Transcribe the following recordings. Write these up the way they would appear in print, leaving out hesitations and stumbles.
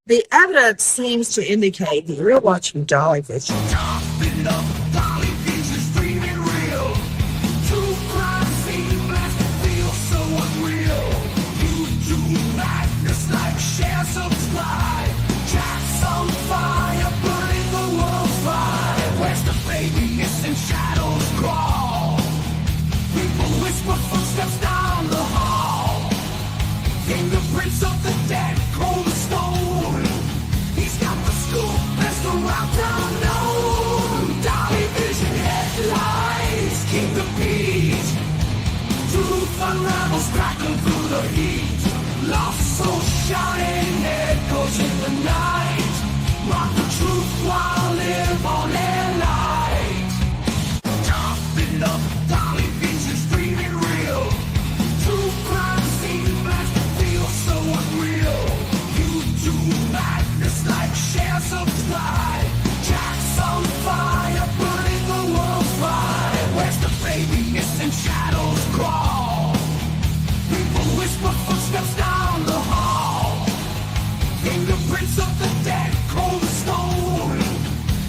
The evidence seems to indicate that you're watching Dolly fishing. Topping up, Dolly is dreaming real. True crime scene blast feel so unreal. YouTube madness like share, subscribe. Jack's on fire, burning the world's fire. Where's the baby missing shadows crawl? People whisper footsteps down the hall. Fingerprints of the dead, cold as stone. He's got the scoop, best around town known. Dolly Vision headlines, King of Beat. Truth unravels, crackling through the heat. Lost soul shouting, echoes in the night. Mock the truth while live on their light. Topping up, Dolly Vision's dreaming real. True crime scene blast feel so unreal. YouTube madness like share, subscribe. Jack's on fire, burning the world's fire. Where's the baby missing shadows crawl? People whisper footsteps down the hall. Fingerprints of the dead, cold as stone.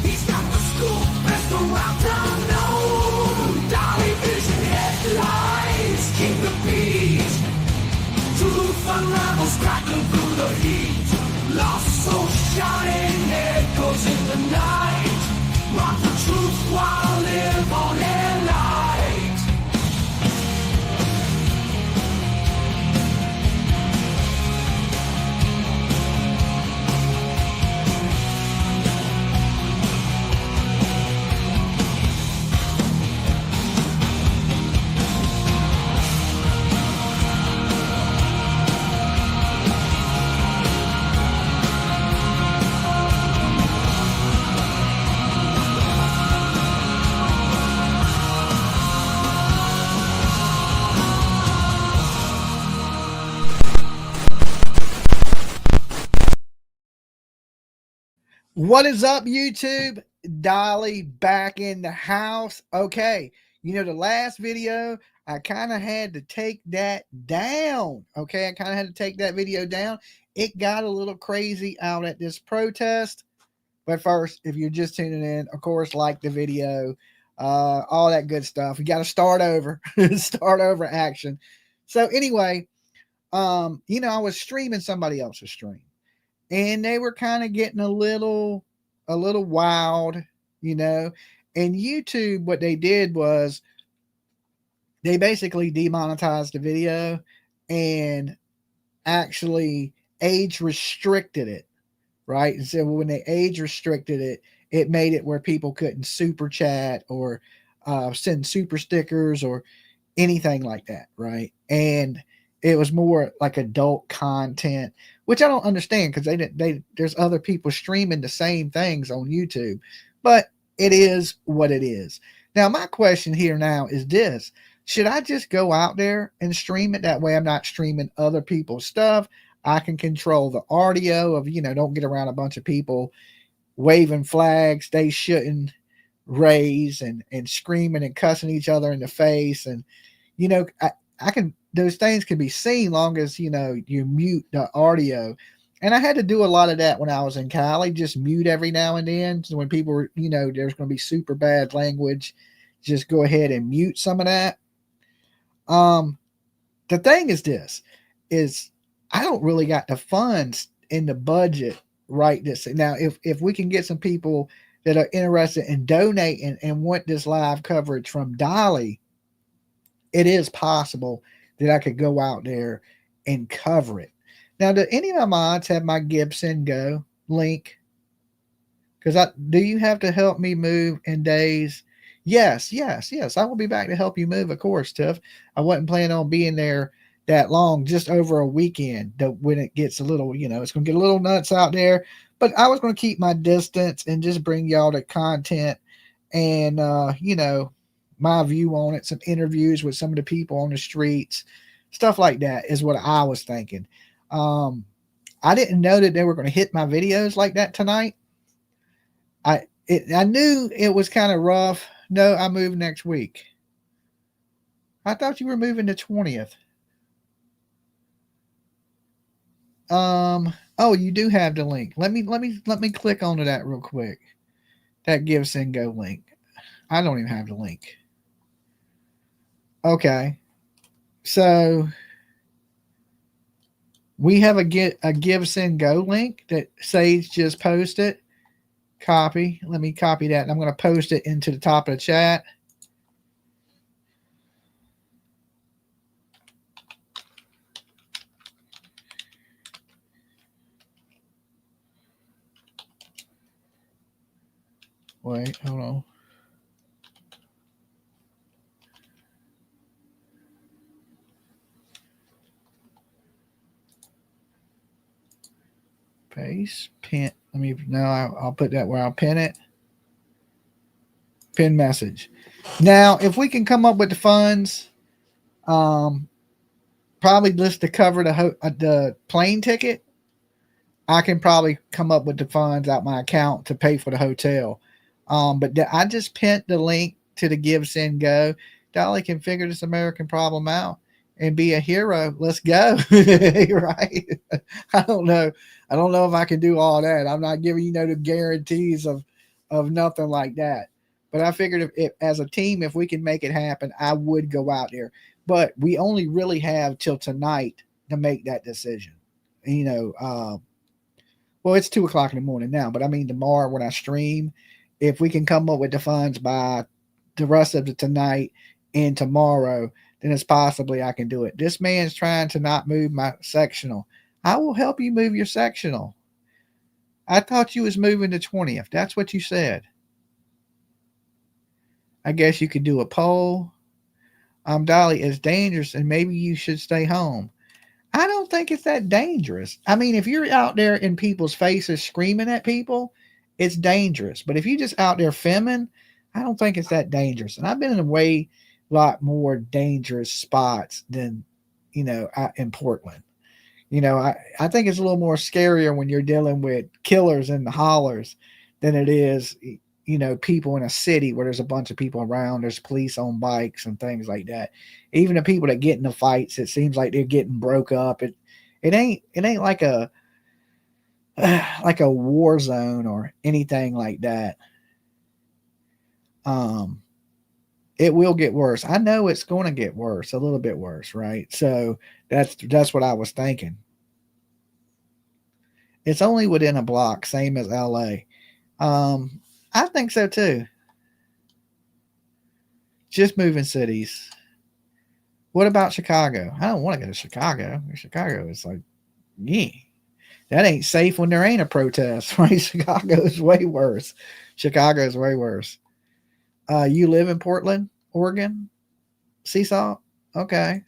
He's got the scoop, best around town known. Dolly Vision headlines, King of Beat. Truth unravels, crackling through the heat. Lost soul shouting, echoes in the night. Mock the truth while live on air light. What is up, YouTube? Dolly back in the house. Okay, the last video, I kind of had to take that down. Okay, I kind of had to take that video down. It got a little crazy out at this protest. But first, if you're just tuning in, of course, like the video, all that good stuff. We got to start over, start over action. So anyway, I was streaming somebody else's stream and they were kind of getting a little wild, you know. And YouTube, what they did was they basically demonetized the video and actually age restricted it, right? And so when they age restricted it, it made it where people couldn't super chat or send super stickers or anything like that, right? And it was more like adult content, which I don't understand because there's other people streaming the same things on YouTube, but it is what it is. Now, my question here now is this: should I just go out there and stream it? That way, I'm not streaming other people's stuff. I can control the audio of, don't get around a bunch of people waving flags they shouldn't raise and screaming and cussing each other in the face. And, I can, those things can be seen long as, you mute the audio. And I had to do a lot of that when I was in Cali, just mute every now and then. So when people were, there's going to be super bad language, just go ahead and mute some of that. The thing is this, is I don't really got the funds in the budget right this now. If we can get some people that are interested in donating and want this live coverage from Dolly, it is possible that I could go out there and cover it. Now, do any of my mods have my Gibson Go link? Because do you have to help me move in days? Yes. I will be back to help you move, of course, Tiff. I wasn't planning on being there that long, just over a weekend. When it gets a little, it's going to get a little nuts out there. But I was going to keep my distance and just bring y'all the content and, my view on it, some interviews with some of the people on the streets, stuff like that is what I was thinking. I didn't know that they were going to hit my videos like that tonight. I knew it was kind of rough. No, I move next week. I thought you were moving the 20th. Oh, you do have the link. Let me click onto that real quick. That Give Send Go link. I don't even have the link. Okay. So we have a Give Send Go link that Sage just posted. Copy. Let me copy that. And I'm going to post it into the top of the chat. Wait, hold on. Paste, pin. Let me now. I'll put that where I'll pin it. Pin message. Now, if we can come up with the funds, probably just to cover the plane ticket, I can probably come up with the funds out my account to pay for the hotel. But I just pinned the link to the Give Send Go. Dolly can figure this American problem out and be a hero. Let's go. Right? I don't know. I don't know if I can do all that. I'm not giving you the guarantees of nothing like that. But I figured if as a team, if we can make it happen, I would go out there. But we only really have till tonight to make that decision. Well, it's 2 o'clock in the morning now, but I mean tomorrow when I stream, if we can come up with the funds by the rest of the tonight and tomorrow, then it's possibly I can do it. This man's trying to not move my sectional. I will help you move your sectional. I thought you was moving the 20th. That's what you said. I guess you could do a poll. Dolly, it's dangerous and maybe you should stay home. I don't think it's that dangerous. I mean, if you're out there in people's faces screaming at people, it's dangerous. But if you just out there filming, I don't think it's that dangerous. And I've been in a way lot more dangerous spots than, in Portland. I think it's a little more scarier when you're dealing with killers in the hollers than it is, people in a city where there's a bunch of people around. There's police on bikes and things like that. Even the people that get in the fights, it seems like they're getting broke up. It ain't like a like a war zone or anything like that. It will get worse. I know it's going to get worse, a little bit worse, right? So that's what I was thinking. It's only within a block, same as LA. I think so too. Just moving cities. What about Chicago? I don't want to go to Chicago. Chicago is like, yeah, that ain't safe when there ain't a protest, right? Chicago is way worse. Chicago is way worse. You live in Portland, Oregon? Seesaw? Okay.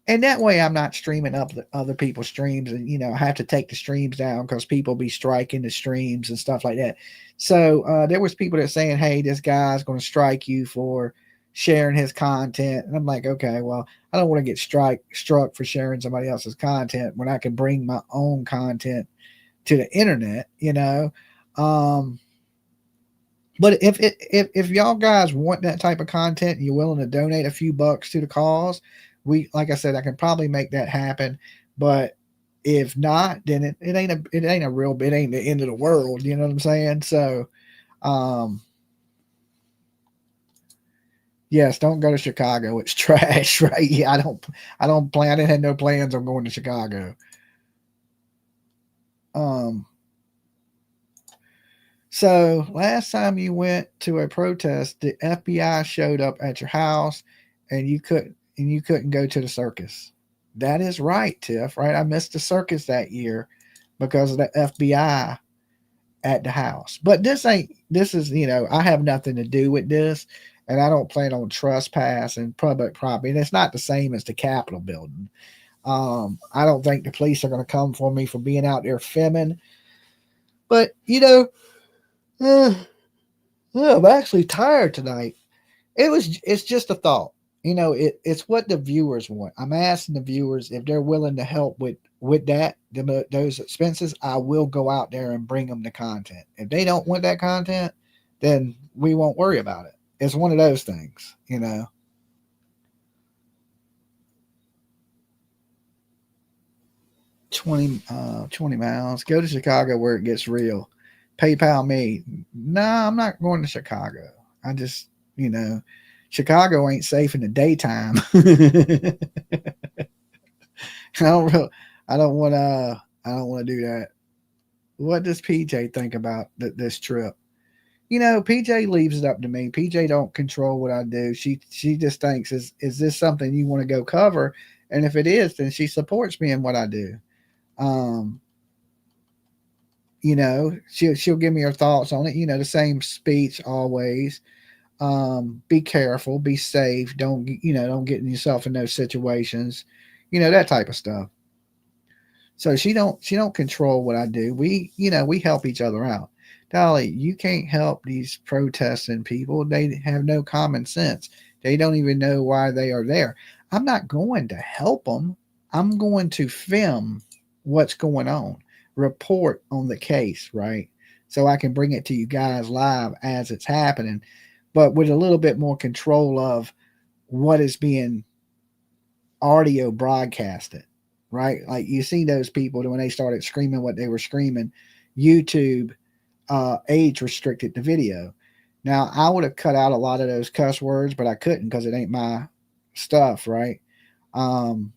And that way I'm not streaming up the other people's streams and, I have to take the streams down because people be striking the streams and stuff like that. So there was people that saying, hey, this guy's going to strike you for sharing his content. And I'm like, okay, well, I don't want to get struck for sharing somebody else's content when I can bring my own content to the internet, But if y'all guys want that type of content and you're willing to donate a few bucks to the cause, like I said, I can probably make that happen. But if not, then it ain't the end of the world. You know what I'm saying? So, yes, don't go to Chicago. It's trash, right? Yeah, I didn't have no plans on going to Chicago. So last time you went to a protest, the FBI showed up at your house and you couldn't go to the circus. That is right, Tiff, right? I missed the circus that year because of the FBI at the house. But this is, I have nothing to do with this, and I don't plan on trespassing public property. And it's not the same as the Capitol building. I don't think the police are going to come for me for being out there filming. But, I'm actually tired tonight. It's just a thought. It's what the viewers want. I'm asking the viewers if they're willing to help with those expenses. I will go out there and bring them the content. If they don't want that content, then we won't worry about it. It's one of those things, 20 miles. Go to Chicago where it gets real. PayPal me. No, I'm not going to Chicago. I just, Chicago ain't safe in the daytime. I don't really, I don't want to do that. What does PJ think about this trip? PJ leaves it up to me. PJ don't control what I do. She just thinks, is this something you want to go cover? And if it is, then she supports me in what I do. Um, she'll give me her thoughts on it. The same speech always. Be careful, be safe. Don't get yourself in those situations. That type of stuff. So she don't control what I do. We help each other out. Dolly, you can't help these protesting people. They have no common sense. They don't even know why they are there. I'm not going to help them. I'm going to film what's going on, report on the case, right? So I can bring it to you guys live as it's happening, but with a little bit more control of what is being audio broadcasted, right? Like you see those people when they started screaming what they were screaming, YouTube age restricted the video. Now I would have cut out a lot of those cuss words, but I couldn't because it ain't my stuff, right? Um,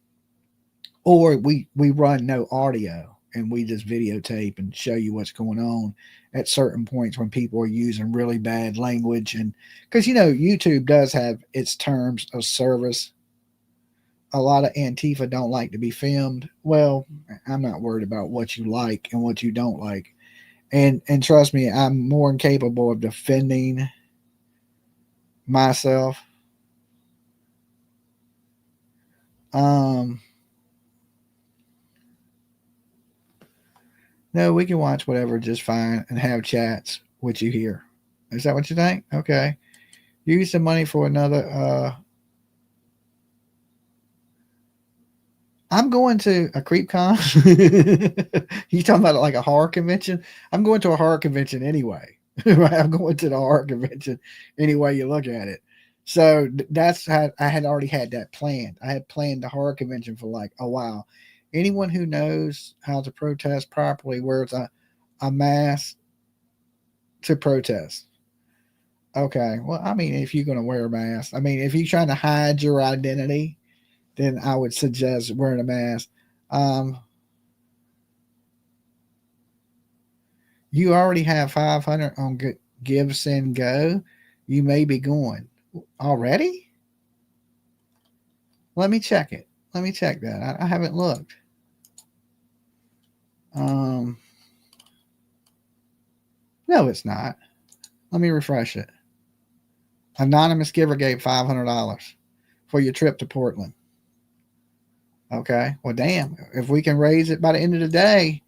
or we run no audio and we just videotape and show you what's going on at certain points when people are using really bad language. And because YouTube does have its terms of service. A lot of Antifa don't like to be filmed. Well, I'm not worried about what you like and what you don't like. And trust me, I'm more incapable of defending myself. Um no, we can watch whatever just fine and have chats with you here. Is that what you think? Okay. Use the money for another I'm going to a creep con. You talking about like a horror convention? I'm going to a horror convention anyway. Right? I'm going to the horror convention any way you look at it. So that's how I had already had that planned. I had planned the horror convention for like a while. Anyone who knows how to protest properly wears a mask to protest. Okay. Well, I mean, if you're going to wear a mask, I mean, if you're trying to hide your identity, then I would suggest wearing a mask. Um, you already have 500 on Give, Send, Go. You may be going already. Let me check it. Let me check that. I haven't looked. Um, no, it's not. Let me refresh it. Anonymous giver gave $500 for your trip to Portland. Okay. Well, damn. If we can raise it by the end of the day,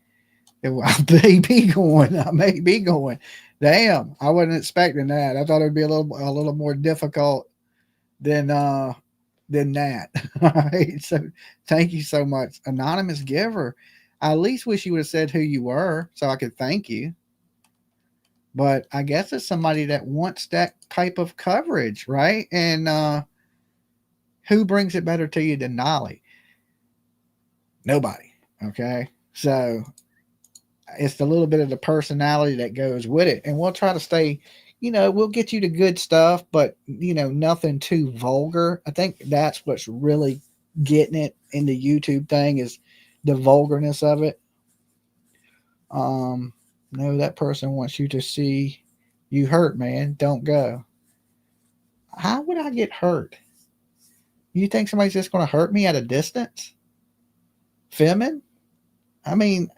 I may be going. I may be going. Damn. I wasn't expecting that. I thought it would be a little more difficult than that. All right. So thank you so much, anonymous giver. I at least wish you would have said who you were so I could thank you. But I guess it's somebody that wants that type of coverage, right? And who brings it better to you than Dolly? Nobody. Okay. So it's the little bit of the personality that goes with it. And we'll try to stay, we'll get you the good stuff, but, nothing too vulgar. I think that's what's really getting it in the YouTube thing is the vulgarness of it. No, that person wants you to see you hurt, man. Don't go. How would I get hurt? You think somebody's just going to hurt me at a distance? Filming? I mean,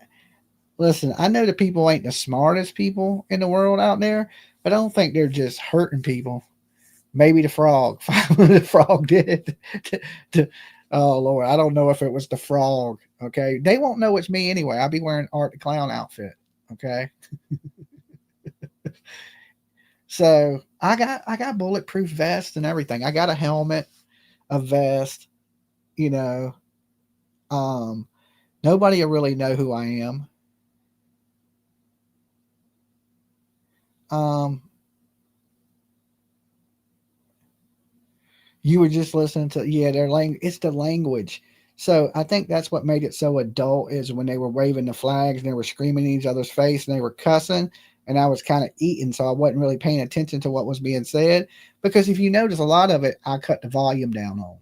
listen, I know the people ain't the smartest people in the world out there, but I don't think they're just hurting people. Maybe the frog. The frog did it. Oh, Lord. I don't know if it was the frog. Okay. They won't know it's me anyway. I'll be wearing Art the Clown outfit. Okay. So I got bulletproof vest and everything. I got a helmet, a vest, you know. Um, Nobody will really know who I am. Um, you were just listening to their language. It's the language. So I think that's what made it so adult is when they were waving the flags and they were screaming in each other's face and they were cussing and I was kind of eating, so I wasn't really paying attention to what was being said. Because if you notice a lot of it, I cut the volume down on,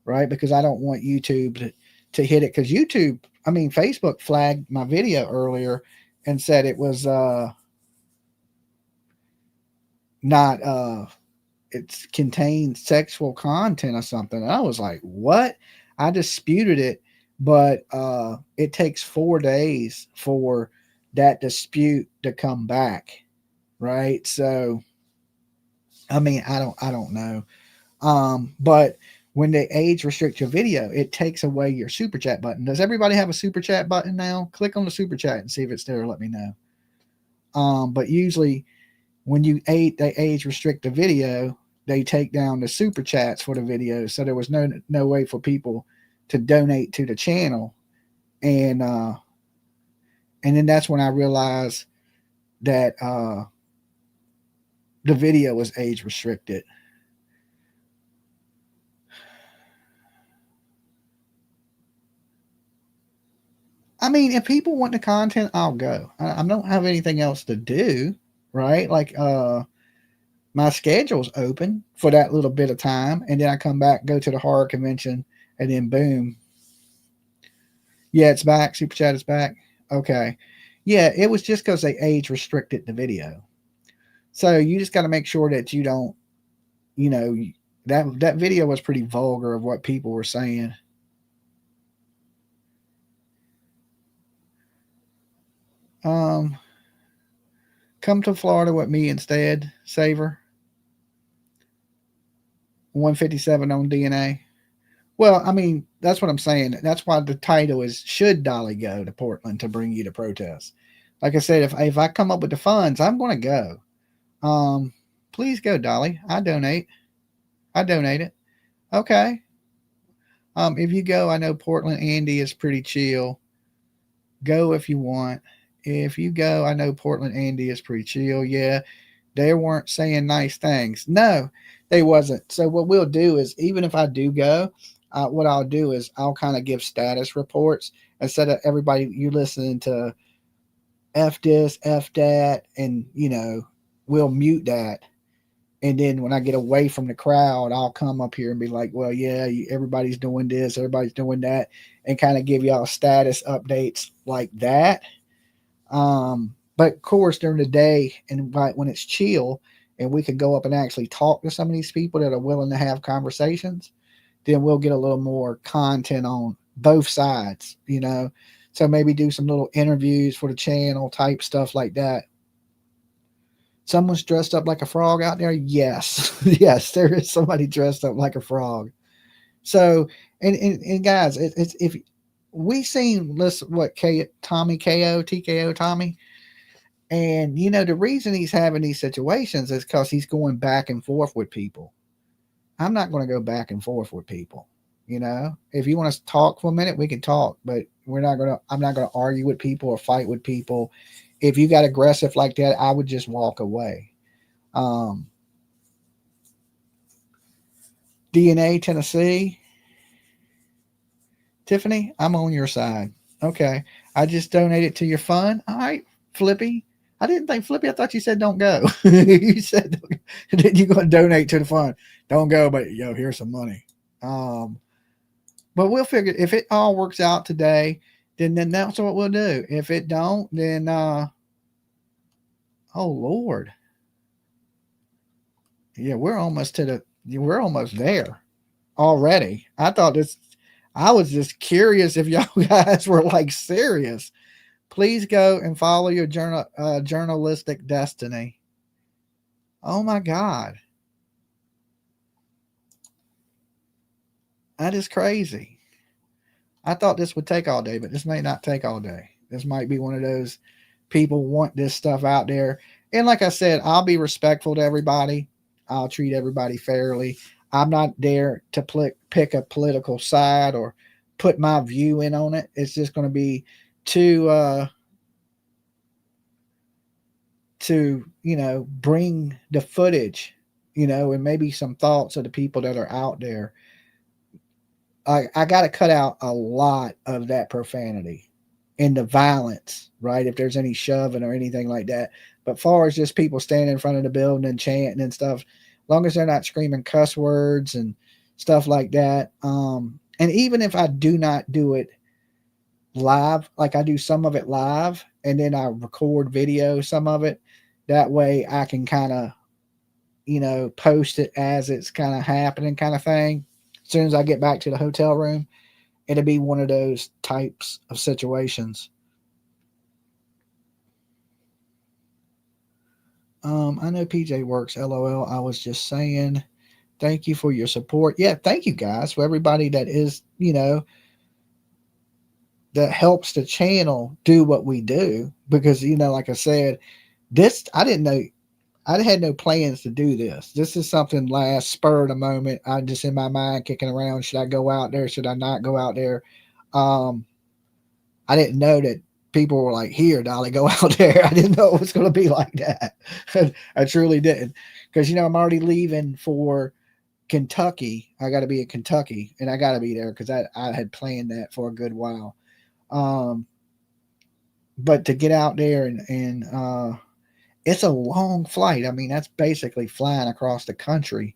right? Because I don't want YouTube to hit it. Because YouTube, I mean, Facebook flagged my video earlier and said it was not it contained sexual content or something. And I was like, what? I disputed it, but it takes 4 days for that dispute to come back, right? So I mean, I don't know. But when they age restrict your video, it takes away your super chat button. Does everybody have a super chat button now? Click on the super chat and see if it's there. Let me know. But usually when they age restrict the video, they take down the super chats for the video, so there was no way for people to donate to the channel, and then that's when I realized that the video was age restricted. I mean, if people want the content, I'll go. I don't have anything else to do, right? Like my schedule's open for that little bit of time, and then I come back, go to the horror convention, and then boom. Yeah, it's back. Super chat is back. Okay. Yeah, it was just because they age restricted the video. So you just got to make sure that you don't, you know, that video was pretty vulgar of what people were saying. Um, come to Florida with me instead, Saver. 157 on DNA. Well, I mean, that's what I'm saying. That's why the title is "Should Dolly Go to Portland to Bring You to Protest?" Like I said, if I come up with the funds, I'm going to go. Please go, Dolly. I donate. I donate it. Okay. If you go, I know Portland Andy is pretty chill. Go if you want. If you go, I know Portland Andy is pretty chill. Yeah, they weren't saying nice things. No, they wasn't. So what we'll do is, even if I do go, what I'll do is I'll kind of give status reports instead of everybody you listening to f this, f that, and we'll mute that. And then when I get away from the crowd, I'll come up here and be like, well, yeah, everybody's doing this, everybody's doing that, and kind of give y'all status updates like that. But of course, during the day and when it's chill and we can go up and actually talk to some of these people that are willing to have conversations, then we'll get a little more content on both sides. So maybe do some little interviews for the channel type stuff like that. Someone's dressed up like a frog out there. Yes. Yes, there is somebody dressed up like a frog. So, and guys, it's if we seen listen what Tommy KO TKO Tommy, and the reason he's having these situations is because he's going back and forth with people. I'm not going to go back and forth with people. If you want to talk for a minute, we can talk, but I'm not going to argue with people or fight with people. If you got aggressive like that, I would just walk away. DNA Tennessee, Tiffany, I'm on your side. Okay, I just donated to your fund. All right, Flippy. I didn't think Flippy. I thought you said don't go. You said that you're going to donate to the fund. Don't go, but here's some money. But we'll figure if it all works out today, then that's what we'll do. If it don't, then oh Lord, yeah, we're almost there already. I was just curious if y'all guys were like serious. Please go and follow your journalistic destiny. Oh my God. That is crazy. I thought this would take all day, but this may not take all day. This might be one of those people want this stuff out there. And like I said, I'll be respectful to everybody. I'll treat everybody fairly. I'm not there to pick a political side or put my view in on it. It's just going to be to bring the footage, and maybe some thoughts of the people that are out there. I got to cut out a lot of that profanity and the violence, right? If there's any shoving or anything like that. But far as just people standing in front of the building and chanting and stuff, as long as they're not screaming cuss words and stuff like that. And even if I do not do it live, like I do some of it live and then I record video, some of it, that way I can kind of, post it as it's kind of happening, kind of thing. As soon as I get back to the hotel room, it'll be one of those types of situations. I know PJ works. LOL. I was just saying, thank you for your support. Yeah, thank you guys for everybody that is, that helps the channel do what we do. Because, like I said, this, I didn't know, I had no plans to do this. This is something last spur of the moment. I'm just in my mind kicking around. Should I go out there? Should I not go out there? Um, I didn't know that people were like, here, Dolly, go out there. I didn't know it was going to be like that. I truly didn't. Because, I'm already leaving for Kentucky. I got to be in Kentucky and I got to be there because I had planned that for a good while. But to get out there and it's a long flight. I mean, that's basically flying across the country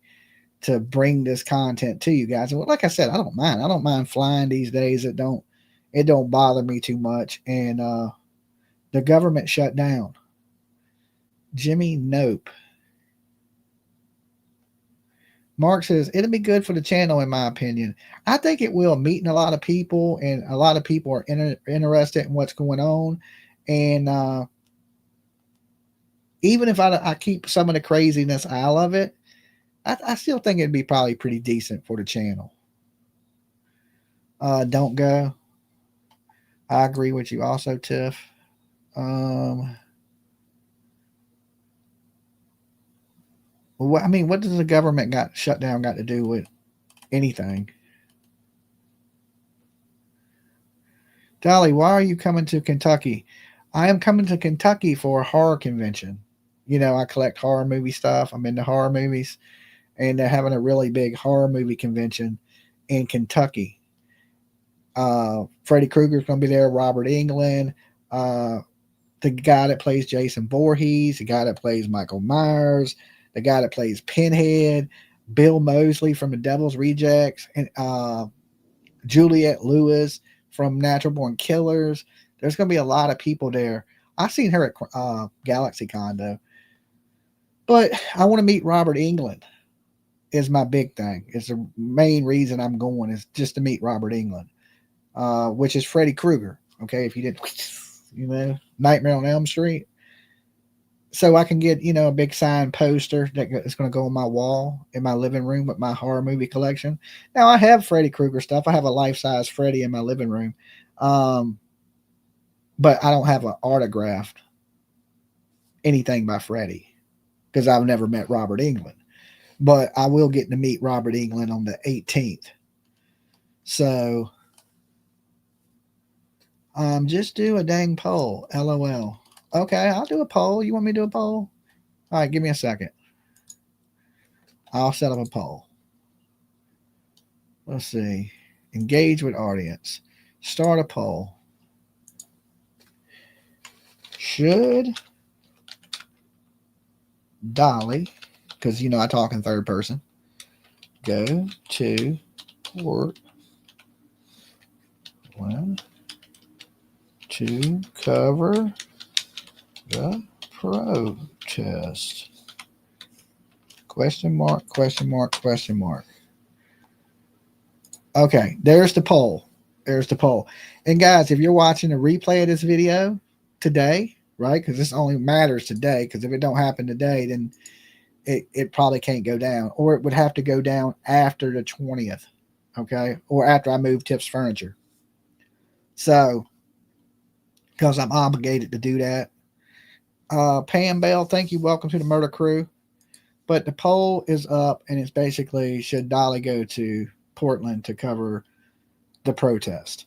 to bring this content to you guys. And like I said, I don't mind. I don't mind flying these days. It don't bother me too much. And the government shut down. Jimmy, nope. Mark says it'll be good for the channel, in my opinion. I think it will. Meeting a lot of people, and a lot of people are interested in what's going on. And even if I keep some of the craziness out of it, I still think it'd be probably pretty decent for the channel. Don't go. I agree with you also, Tiff. What does the government got shut down got to do with anything? Dolly, why are you coming to Kentucky? I am coming to Kentucky for a horror convention. I collect horror movie stuff. I'm into horror movies, and they're having a really big horror movie convention in Kentucky. Freddy Krueger's going to be there. Robert Englund, the guy that plays Jason Voorhees, the guy that plays Michael Myers, the guy that plays Pinhead, Bill Moseley from The Devil's Rejects, and Juliette Lewis from Natural Born Killers. There's going to be a lot of people there. I've seen her at Galaxy Condo. But I want to meet Robert Englund is my big thing. It's the main reason I'm going is just to meet Robert Englund, which is Freddy Krueger. Okay, if you didn't, Nightmare on Elm Street. So I can get, a big signed poster that is going to go on my wall in my living room with my horror movie collection. Now, I have Freddy Krueger stuff. I have a life-size Freddy in my living room. But I don't have an autographed anything by Freddy because I've never met Robert Englund. But I will get to meet Robert Englund on the 18th. So just do a dang poll. LOL. Okay, I'll do a poll. You want me to do a poll? All right, give me a second. I'll set up a poll. Let's see. Engage with audience. Start a poll. Should Dolly, because I talk in third person, go to Portland to cover the protest? Question mark, question mark, question mark. Okay, there's the poll. There's the poll. And guys, if you're watching a replay of this video today, right, because this only matters today, because if it don't happen today, then it probably can't go down, or it would have to go down after the 20th, okay, or after I move Tiff's furniture. So, because I'm obligated to do that. Pam Bell, thank you. Welcome to the Murder Crew. But the poll is up, and it's basically, should Dolly go to Portland to cover the protest?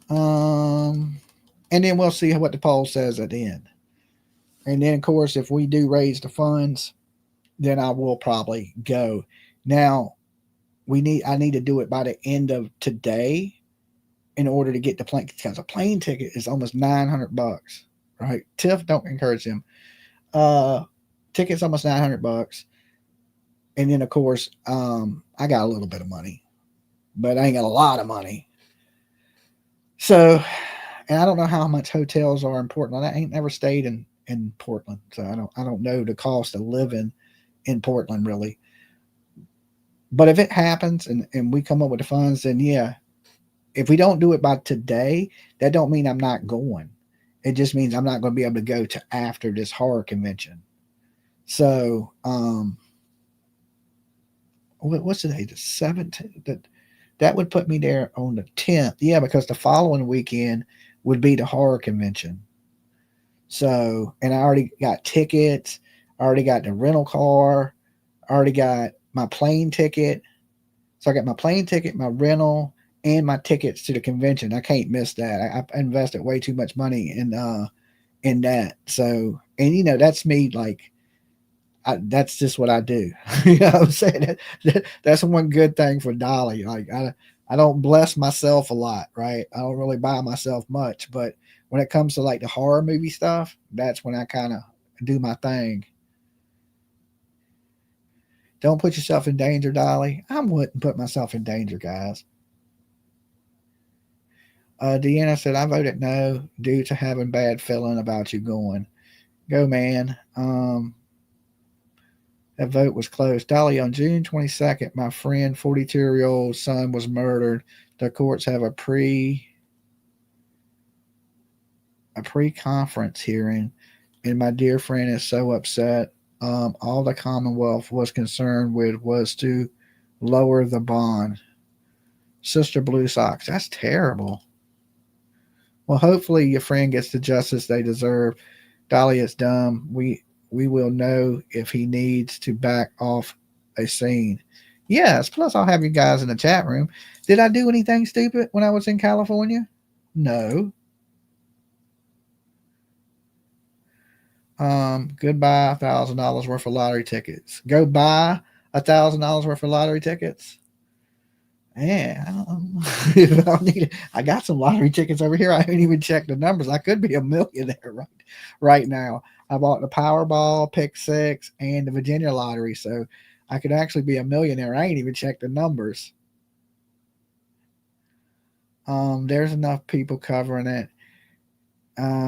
And then we'll see what the poll says at the end. And then, of course, if we do raise the funds, then I will probably go. Now, I need to do it by the end of today in order to get the plane, because a plane ticket is almost $900, right? Tiff, don't encourage them. Uh, Tickets almost $900, and then of course, I got a little bit of money, but I ain't got a lot of money. So, and I don't know how much hotels are in Portland. I ain't never stayed in Portland, so I don't know the cost of living in Portland really. But if it happens and we come up with the funds, then yeah. If we don't do it by today, that don't mean I'm not going. It just means I'm not going to be able to go to after this horror convention. So, what's the date? The 17th. That would put me there on the 10th. Yeah, because the following weekend would be the horror convention. So, and I already got tickets. I already got the rental car. I already got my plane ticket. So I got my plane ticket, my rental, and my tickets to the convention. I can't miss that. I invested way too much money in that. So, and that's me. Like, that's just what I do. You know what I'm saying? That's one good thing for Dolly. Like, I don't bless myself a lot, right? I don't really buy myself much, but when it comes to like the horror movie stuff, that's when I kind of do my thing. Don't put yourself in danger, Dolly. I wouldn't put myself in danger, guys. Deanna said, I voted no due to having bad feeling about you going. Go, man. That vote was closed. Dolly, on June 22nd, my friend, 42-year-old son was murdered. The courts have a pre-conference hearing, and my dear friend is so upset. All the Commonwealth was concerned with was to lower the bond. Sister Blue Socks, that's terrible. Well, hopefully your friend gets the justice they deserve. Dolly is dumb. We will know if he needs to back off a scene. Yes, plus I'll have you guys in the chat room. Did I do anything stupid when I was in California? No. Goodbye $1,000 worth of lottery tickets. Go buy $1,000 worth of lottery tickets. Yeah, I got some lottery tickets over here. I haven't even checked the numbers. I could be a millionaire right now. I bought the Powerball, Pick Six, and the Virginia lottery, so I could actually be a millionaire. I ain't even checked the numbers. There's enough people covering it.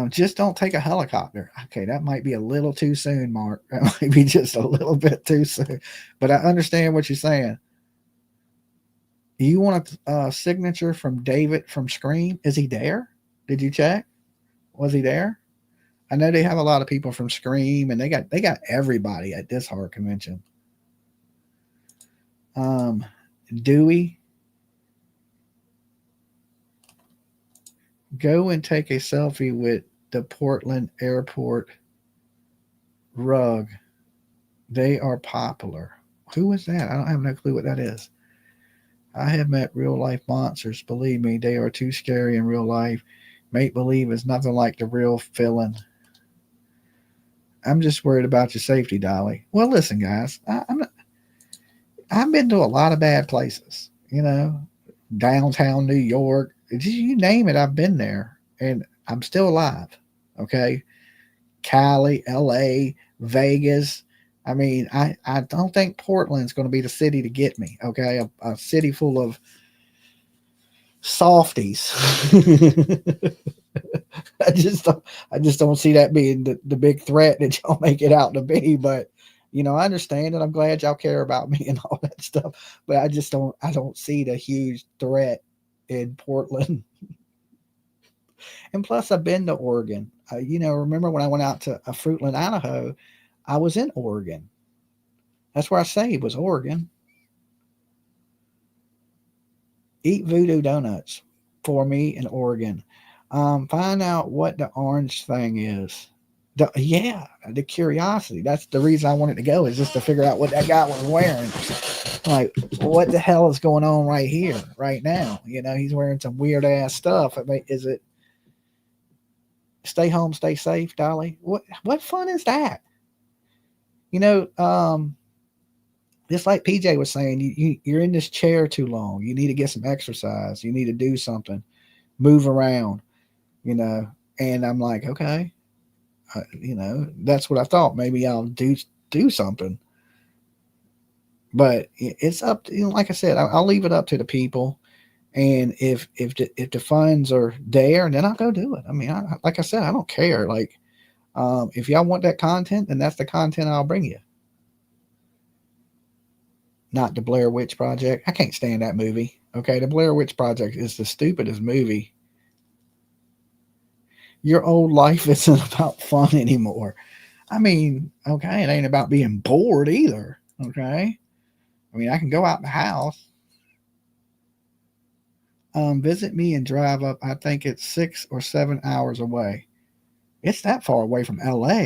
Just don't take a helicopter. Okay, that might be a little too soon, Mark. That might be just a little bit too soon. But I understand what you're saying. You want a signature from David from Scream? Is he there? Did you check? Was he there? I know they have a lot of people from Scream, and they got everybody at this horror convention. Dewey, go and take a selfie with the Portland Airport rug. They are popular. Who is that? I don't have no clue what that is. I have met real life monsters. Believe me, they are too scary in real life. Make believe is nothing like the real feeling. I'm just worried about your safety, Dolly. Well, listen, guys, I've been to a lot of bad places. Downtown New York. You name it, I've been there, and I'm still alive. Okay, Cali, L.A., Vegas. I mean, I don't think Portland's going to be the city to get me. Okay, a city full of softies. I just don't see that being the big threat that y'all make it out to be. But I understand, and I'm glad y'all care about me and all that stuff. But I don't see the huge threat in Portland. And plus, I've been to Oregon. Remember when I went out to Fruitland, Idaho? I was in Oregon. That's where I say it was Oregon. Eat voodoo donuts for me in Oregon. Find out what the orange thing is. The curiosity. That's the reason I wanted to go, is just to figure out what that guy was wearing. Like, what the hell is going on right here, right now? He's wearing some weird ass stuff. I mean, is it stay home, stay safe, Dolly? What fun is that? This just like PJ was saying, you're in this chair too long. You need to get some exercise. You need to do something, move around, you know. And I'm like, okay, you know, that's what I thought. Maybe I'll do something. But it's up to, you know, like I said, I'll leave it up to the people. And if the funds are there, then I'll go do it. I mean, like I said, I don't care. Like, if y'all want that content, then that's the content I'll bring you. Not the Blair Witch Project. I can't stand that movie. Okay, the Blair Witch Project is the stupidest movie. Your old life isn't about fun anymore. I mean, okay, it ain't about being bored either. Okay, I mean, I can go out the house. Visit me and drive up. I think it's 6 or 7 hours away. It's that far away from LA.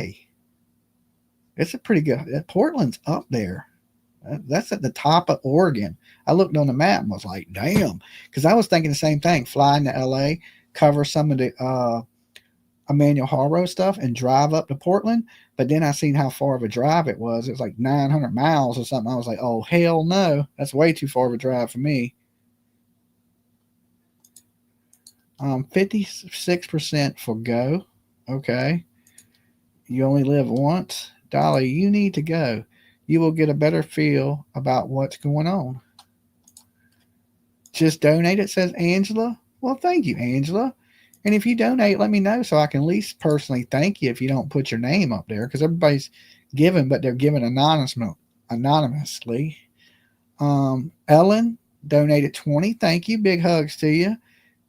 It's a pretty good. Portland's up there. That's at the top of Oregon. I looked on the map and was like, damn. Because I was thinking the same thing. Flying to LA, cover some of the Emmanuel Haro stuff, and drive up to Portland. But then I seen how far of a drive it was. It was like 900 miles or something. I was like, oh, hell no. That's way too far of a drive for me. 56% for go. Okay. You only live once. Dolly, you need to go. You will get a better feel about what's going on. Just donate, it says Angela. Well, thank you, Angela. And if you donate, let me know so I can at least personally thank you if you don't put your name up there, because everybody's giving, but they're giving anonymously. Ellen donated 20. Thank you. Big hugs to you.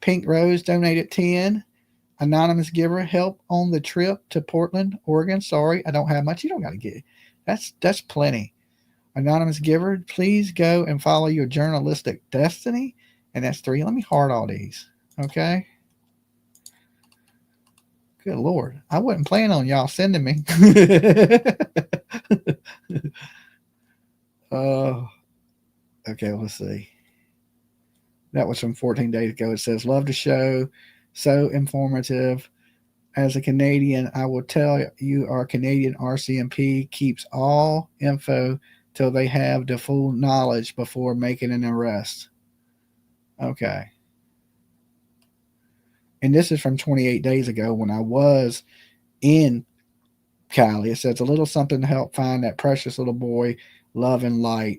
Pink Rose donated 10. Anonymous giver, help on the trip to Portland, Oregon. Sorry, I don't have much. You don't got to get it. That's plenty. Anonymous giver, please go and follow your journalistic destiny. And that's 3. Let me heart all these. Okay. Good Lord. I wasn't planning on y'all sending me. Okay, let's see. That was from 14 days ago. It says, love the show. So informative. As a Canadian, I will tell you our Canadian RCMP keeps all info till they have the full knowledge before making an arrest. Okay. And this is from 28 days ago when I was in Cali. It says a little something to help find that precious little boy, love and light.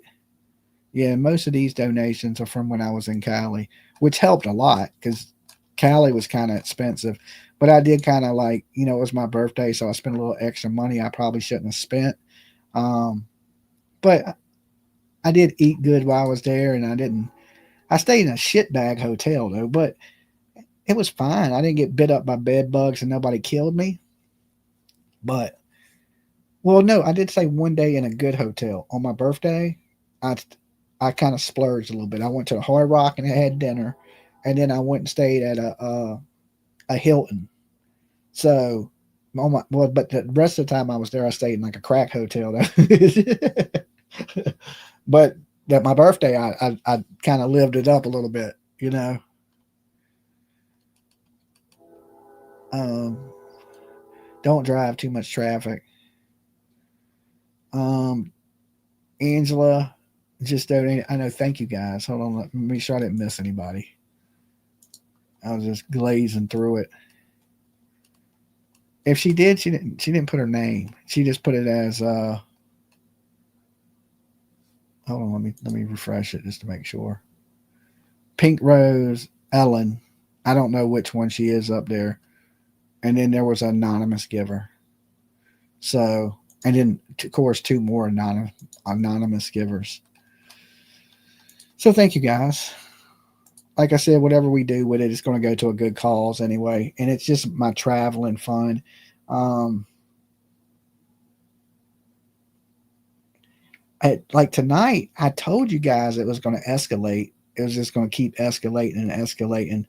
Yeah, most of these donations are from when I was in Cali, which helped a lot because Cali was kind of expensive. But I did kind of like, you know, it was my birthday, so I spent a little extra money I probably shouldn't have spent. But I did eat good while I was there, and I stayed in a shitbag hotel, though, but it was fine. I didn't get bit up by bed bugs and nobody killed me. But, well, no, I did say one day in a good hotel. On my birthday, I kind of splurged a little bit. I went to the Hard Rock and had dinner, and then I went and stayed at a Hilton. So, but the rest of the time I was there, I stayed in like a crack hotel. But that my birthday, I kind of lived it up a little bit, you know. Don't drive too much traffic. Angela just donated. I know. Thank you guys. Hold on. Let me make sure I didn't miss anybody. I was just glazing through it. If she did, she didn't put her name. She just put it as hold on, let me refresh it just to make sure. Pink Rose, Ellen. I don't know which one she is up there. And then there was an anonymous giver. So, and then of course 2 more anonymous givers. So thank you guys. Like I said, whatever we do with it, it's going to go to a good cause anyway. And it's just my traveling fun. Like tonight, I told you guys it was going to escalate. It was just going to keep escalating and escalating.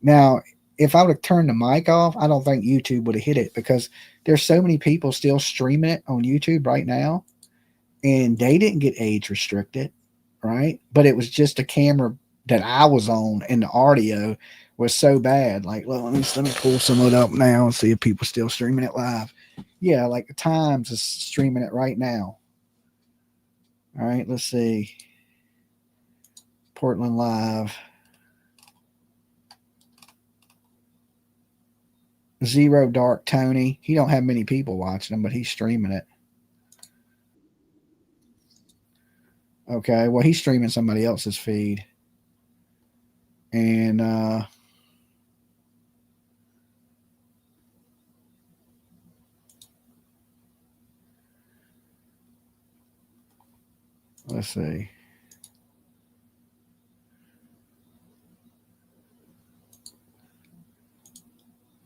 Now, if I would have turned the mic off, I don't think YouTube would have hit it because there's so many people still streaming it on YouTube right now. And they didn't get age restricted, right? But it was just a camera that I was on, and the audio was so bad. Like, well, let me pull some of it up now and see if people still streaming it live. Yeah, like the Times is streaming it right now. All right, let's see. Portland Live. Zero Dark Tony. He don't have many people watching him, but he's streaming it. Okay, well, he's streaming somebody else's feed. And let's see.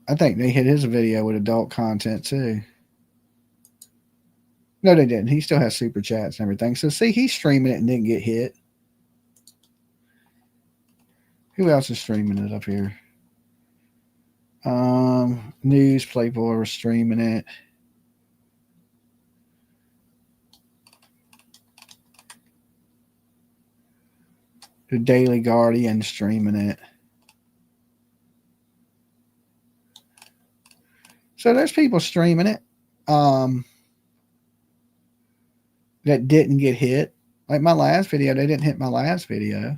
I think they hit his video with adult content too. No, they didn't. He still has super chats and everything. So see, he's streaming it and didn't get hit. Who else is streaming it up here? News Playboy was streaming it. The Daily Guardian streaming it. So there's people streaming it that didn't get hit. Like my last video, they didn't hit my last video.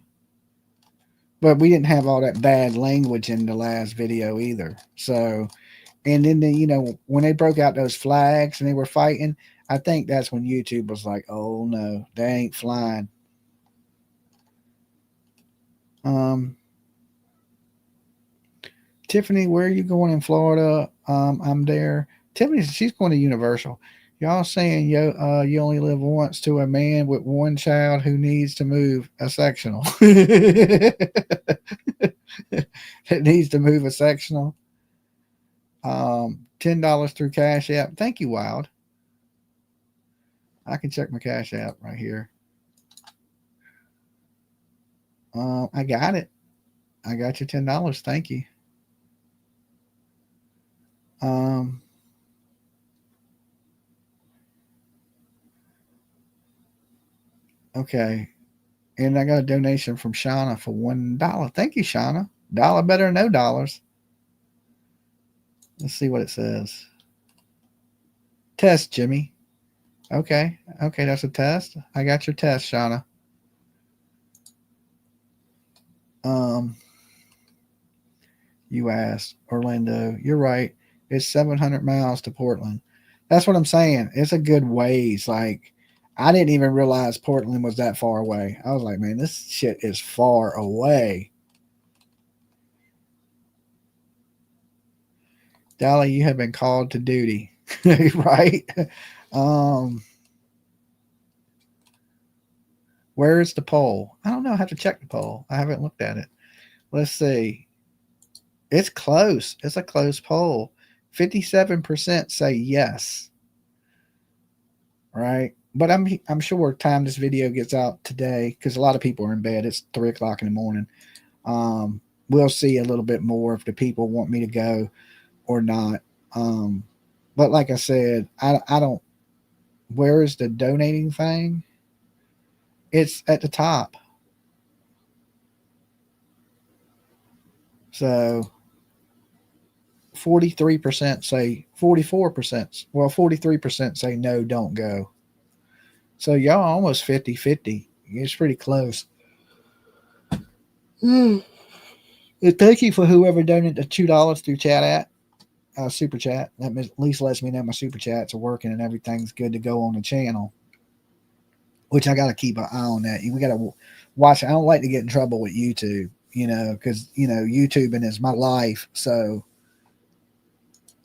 But we didn't have all that bad language in the last video either. So, and then, when they broke out those flags and they were fighting, I think that's when YouTube was like, oh no, they ain't flying. Tiffany, where are you going in Florida? I'm there. Tiffany, she's going to Universal. Y'all saying you only live once to a man with one child who needs to move a sectional. It needs to move a sectional. $10 through Cash App. Thank you, Wild. I can check my Cash App right here. I got it. I got you $10. Thank you. Okay. And I got a donation from Shauna for $1. Thank you, Shauna. Dollar better than no dollars. Let's see what it says. Test, Jimmy. Okay. Okay, that's a test. I got your test, Shauna. You asked. Orlando. You're right. It's 700 miles to Portland. That's what I'm saying. It's a good ways. Like, I didn't even realize Portland was that far away. I was like, man, this shit is far away. Dolly, you have been called to duty. Right? Where is the poll? I don't know. I have to check the poll. I haven't looked at it. Let's see. It's close. It's a close poll. 57% say yes. Right? But I'm sure time this video gets out today, because a lot of people are in bed. It's 3:00 in the morning. We'll see a little bit more if the people want me to go or not. But like I said, I don't. Where is the donating thing? It's at the top. So 43% say 44%. Well, 43% say no, don't go. So y'all almost 50-50. It's pretty close. And thank you for whoever donated the $2 through chat app, super chat. That at least lets me know my super chats are working and everything's good to go on the channel. Which I got to keep an eye on that. We got to watch. I don't like to get in trouble with YouTube, because YouTubing is my life. So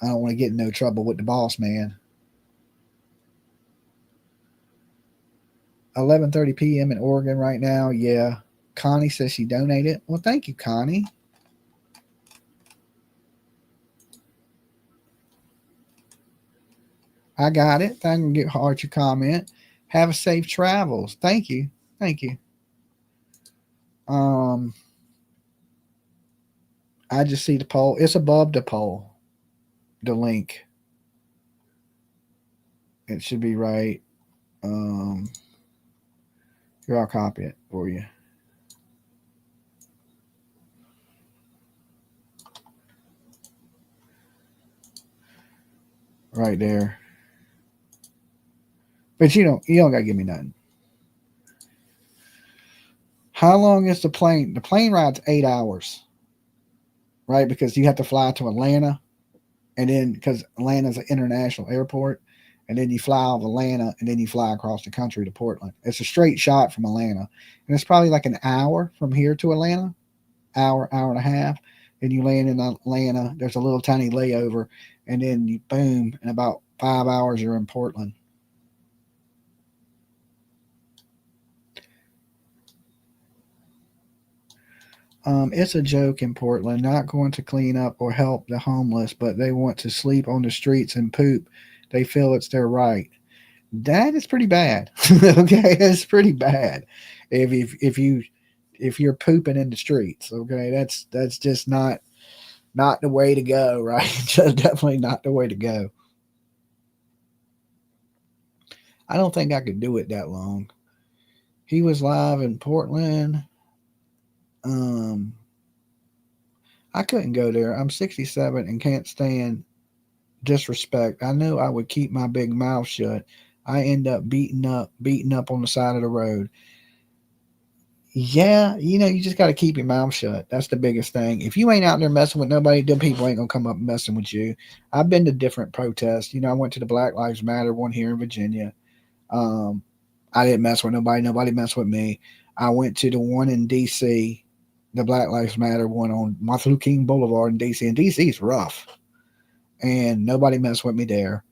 I don't want to get in no trouble with the boss man. 11:30 p.m. in Oregon right now. Yeah. Connie says she donated. Well, thank you, Connie. I got it. Thank you. Get heart your comment. Have a safe travels. Thank you. Thank you. I just see the poll. It's above the poll. The link. It should be right. Here, I'll copy it for you. Right there. But you don't gotta give me nothing. How long is the plane? The plane ride's 8 hours, right? Because you have to fly to Atlanta, and then because Atlanta's an international airport, and then you fly out of Atlanta, and then you fly across the country to Portland. It's a straight shot from Atlanta, and it's probably like an hour from here to Atlanta, hour and a half. Then you land in Atlanta. There's a little tiny layover, and then you boom, in about 5 hours you're in Portland. It's a joke in Portland. Not going to clean up or help the homeless, but they want to sleep on the streets and poop. They feel it's their right. That is pretty bad. Okay, it's pretty bad. If you're pooping in the streets, okay, that's just not the way to go, right? Just definitely not the way to go. I don't think I could do it that long. He was live in Portland. Um, I couldn't go there. I'm 67 and can't stand disrespect. I knew I would keep my big mouth shut. I end up beaten up on the side of the road. Yeah, you just got to keep your mouth shut. That's the biggest thing. If you ain't out there messing with nobody, them people ain't gonna come up messing with you. I've been to different protests. I went to the Black Lives Matter one here in Virginia. Um, I didn't mess with nobody. Nobody messed with me. I went to the one in D.C., the Black Lives Matter one on Martin Luther King Boulevard in D.C. And D.C. is rough, and nobody messed with me there.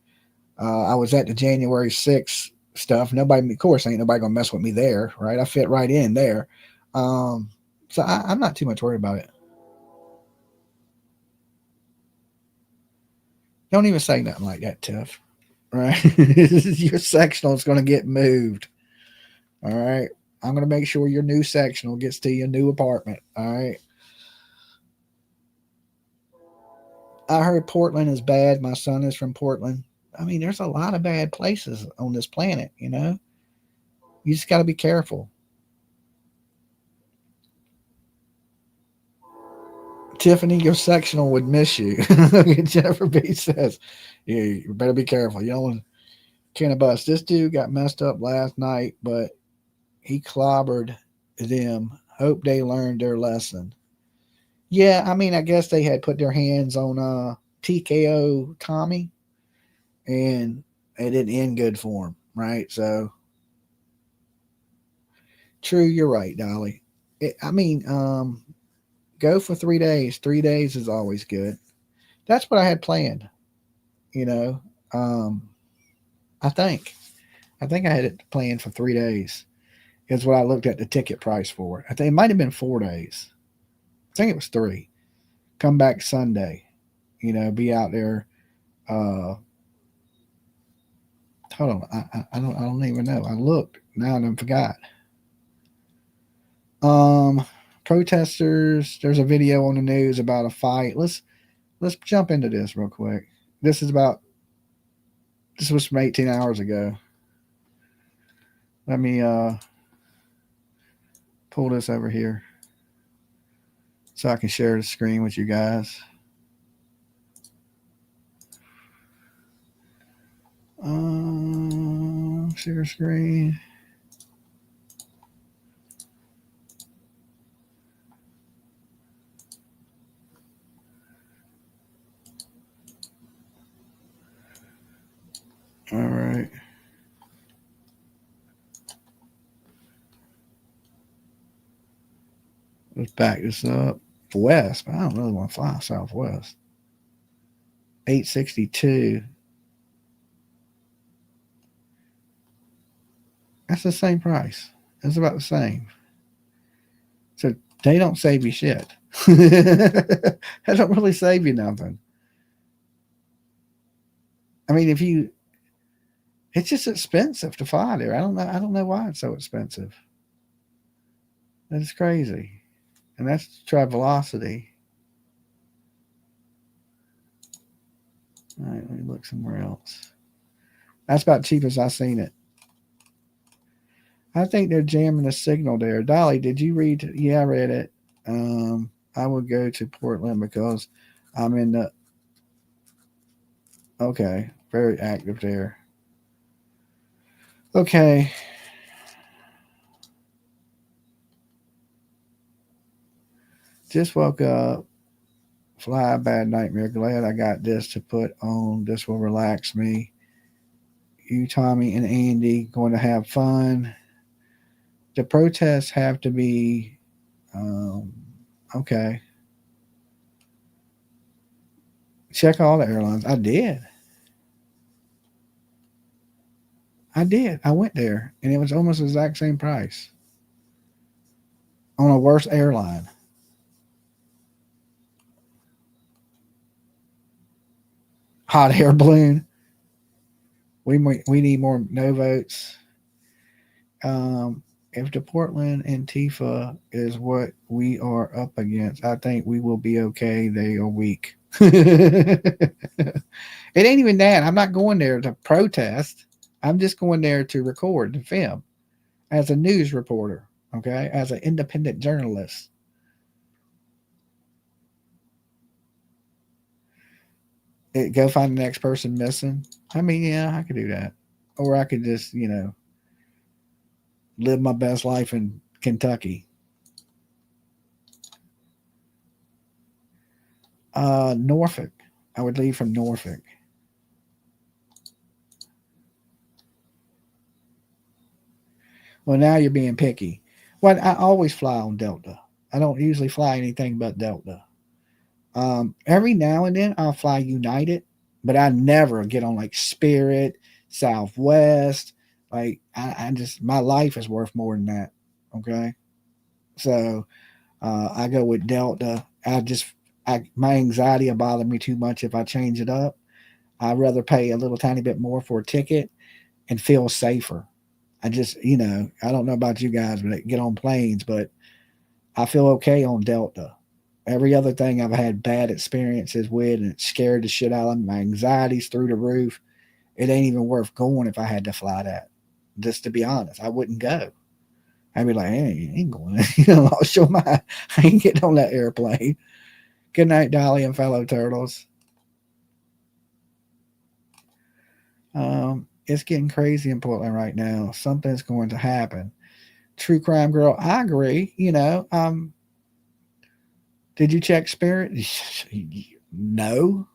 I was at the January 6th stuff. Nobody, of course, ain't nobody gonna mess with me there, right? I fit right in there. Um, so I'm not too much worried about it. Don't even say nothing like that, Tiff. Right? Your sectional is gonna get moved. All right. I'm gonna make sure your new sectional gets to your new apartment. All right. I heard Portland is bad. My son is from Portland. I mean, there's a lot of bad places on this planet. You just got to be careful. Tiffany, your sectional would miss you. Jennifer B says, yeah, you better be careful. You don't want to bust. This dude got messed up last night, but he clobbered them. Hope they learned their lesson. Yeah, I mean, I guess they had put their hands on TKO Tommy, and it didn't end good for him, right? So, true, you're right, Dolly. Go for 3 days. 3 days is always good. That's what I had planned. You know, um, I think. I think I had it planned for 3 days. Is what I looked at the ticket price for. I think it might have been 4 days. I think it was three. Come back Sunday. Be out there. Hold on. I don't even know. I looked. Now I forgot. Um, Protesters. There's a video on the news about a fight. Let's jump into this real quick. This is about. This was from 18 hours ago. Let me pull this over here so I can share the screen with you guys. Share screen. All right. Let's back this up. West, but I don't really want to fly Southwest. 862. That's the same price. It's about the same. So they don't save you shit. They don't really save you nothing. I mean, it's just expensive to fly there. I don't know. I don't know why it's so expensive. That's crazy, and that's Travelocity. All right, let me look somewhere else. That's about cheap as I've seen it. I think they're jamming the signal there. Dolly, did you read? Yeah, I read it. I would go to Portland because I'm in the. Okay, very active there. Okay. Just woke up. Fly, bad nightmare. Glad I got this to put on. This will relax me. You, Tommy, and Andy going to have fun. The protests have to be okay. Check all the airlines. I did. I did. I went there, and it was almost the exact same price on a worse airline. Hot air balloon. We need more no votes. If the Portland Antifa is what we are up against, I think we will be okay. They are weak. It ain't even that. I'm not going there to protest. I'm just going there to record and film as a news reporter, okay, as an independent journalist. Go find the next person missing. I mean, yeah, I could do that. Or I could just, live my best life in Kentucky. Norfolk. I would leave from Norfolk. Well, now you're being picky. Well, I always fly on Delta. I don't usually fly anything but Delta. Every now and then I'll fly United, but I never get on like Spirit, Southwest. Like I just my life is worth more than that. Okay, so I go with Delta. My anxiety will bother me too much if I change it up. I'd rather pay a little tiny bit more for a ticket and feel safer. I just, I don't know about you guys, but I get on planes, but I feel okay on Delta. Every other thing I've had bad experiences with, and it scared the shit out of me. My anxiety's through the roof. It ain't even worth going if I had to fly that. Just to be honest, I wouldn't go. I'd be like, hey, I ain't going. I'll show I ain't getting on that airplane. Good night, Dolly and fellow turtles. It's getting crazy in Portland right now. Something's going to happen. True crime girl, I agree. Did you check Spirit? No.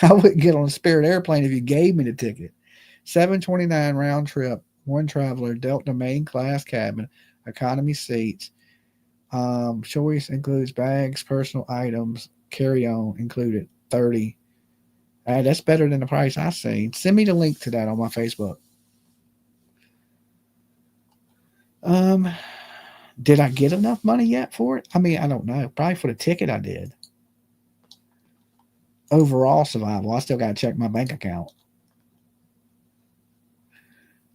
I wouldn't get on a Spirit airplane if you gave me the ticket. $7.29 round trip, one traveler, Delta main class cabin, economy seats. Choice includes bags, personal items, carry on included, 30. That's better than the price I seen. Send me the link to that on my Facebook. Did I get enough money yet for it? I mean, I don't know. Probably for the ticket I did. Overall survival, I still got to check my bank account.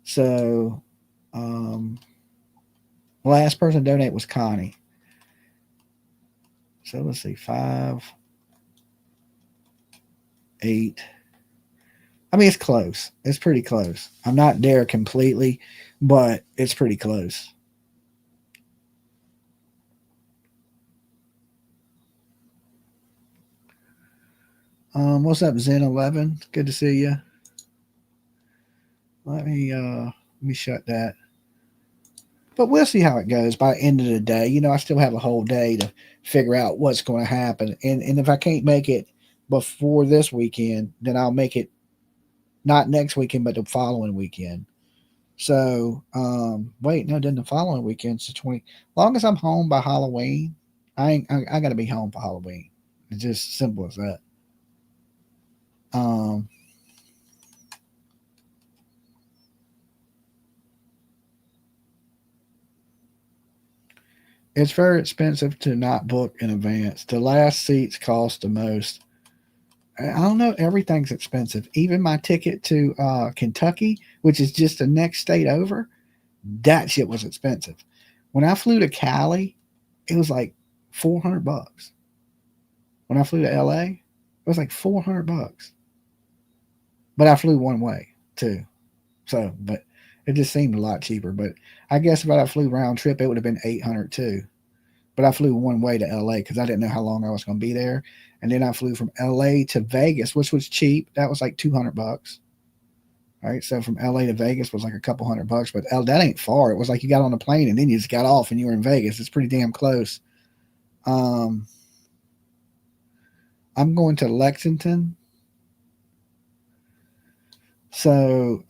So, last person to donate was Connie. So let's see, 5, 8. I mean, it's close. It's pretty close. I'm not there completely, but it's pretty close. What's up, Zen11? Good to see you. Let me shut that. But we'll see how it goes by the end of the day. I still have a whole day to figure out what's going to happen. And if I can't make it before this weekend, then I'll make it not next weekend, but the following weekend. So, wait, no, then the following weekend's the 20. Long as I'm home by Halloween, I got to be home for Halloween. It's just simple as that. It's very expensive to not book in advance. The last seats cost the most. I don't know. Everything's expensive. Even my ticket to Kentucky, which is just the next state over, that shit was expensive. When I flew to Cali, it was like $400. When I flew to LA, it was like $400. But I flew one way too. So, but it just seemed a lot cheaper. But I guess if I flew round trip, it would have been $800 too. But I flew one way to LA because I didn't know how long I was going to be there. And then I flew from LA to Vegas, which was cheap. That was like $200. Right. So from LA to Vegas was like a couple $100. But that ain't far. It was like you got on a plane and then you just got off and you were in Vegas. It's pretty damn close. Um, I'm going to Lexington. So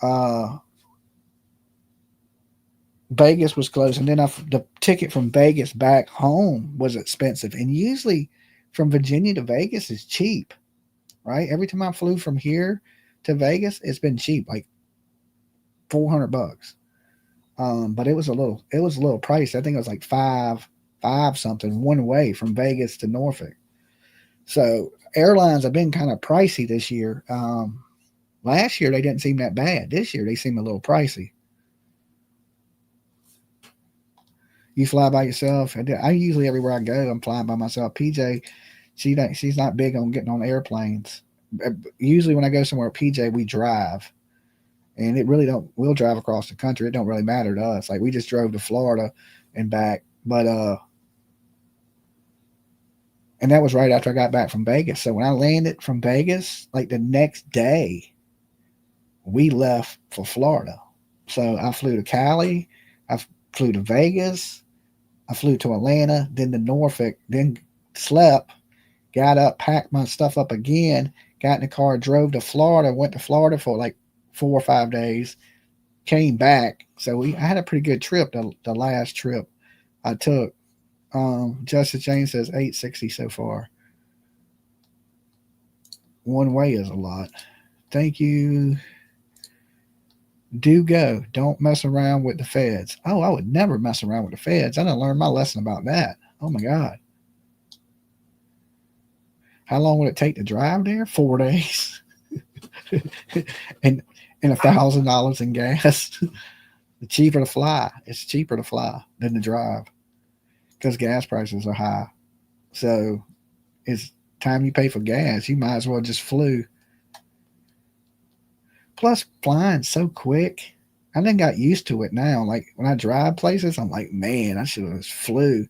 Vegas was closed, and then the ticket from Vegas back home was expensive. And usually, from Virginia to Vegas is cheap, right? Every time I flew from here to Vegas, it's been cheap, like $400. But it was a little pricey. I think it was like five something one way from Vegas to Norfolk. So airlines have been kind of pricey this year. Last year they didn't seem that bad. This year they seem a little pricey. You fly by yourself? I usually everywhere I go, I'm flying by myself. PJ, she's not big on getting on airplanes. Usually when I go somewhere, PJ, we drive, and it really don't. We'll drive across the country. It don't really matter to us. Like we just drove to Florida and back, but and that was right after I got back from Vegas. So when I landed from Vegas, like the next day, we left for Florida. So I flew to Cali, I flew to Vegas, I flew to Atlanta, then to Norfolk, then slept, got up, packed my stuff up again, got in the car, drove to Florida, went to Florida for like 4 or 5 days, came back. So I had a pretty good trip, the last trip I took. Justice James says 860 so far. One way is a lot. Thank you. Do go. Don't mess around with the feds. Oh, I would never mess around with the feds. I done learned my lesson about that. Oh my God. How long would it take to drive there? 4 days. and $1,000 in gas. It's cheaper to fly. It's cheaper to fly than to drive because gas prices are high. So it's time you pay for gas. You might as well just flew. Plus, flying so quick. I then got used to it now. Like when I drive places, I'm like, man, I should have just flew.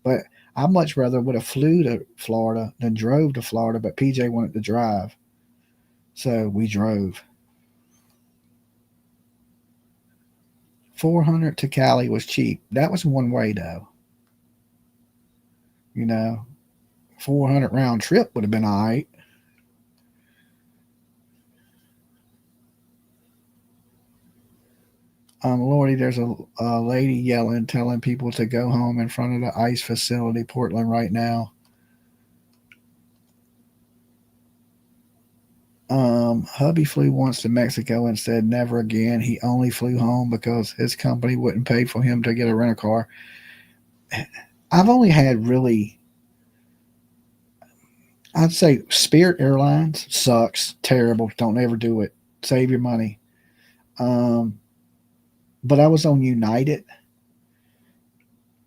But I much rather would have flew to Florida than drove to Florida. But PJ wanted to drive, so we drove. 400 to Cali was cheap. That was one way though. 400 round trip would have been all right. Lordy, there's a lady yelling, telling people to go home in front of the ICE facility, Portland, right now. Hubby flew once to Mexico and said never again. He only flew home because his company wouldn't pay for him to get a rental car. I've only had really, I'd say Spirit Airlines sucks, terrible. Don't ever do it. Save your money. But I was on United,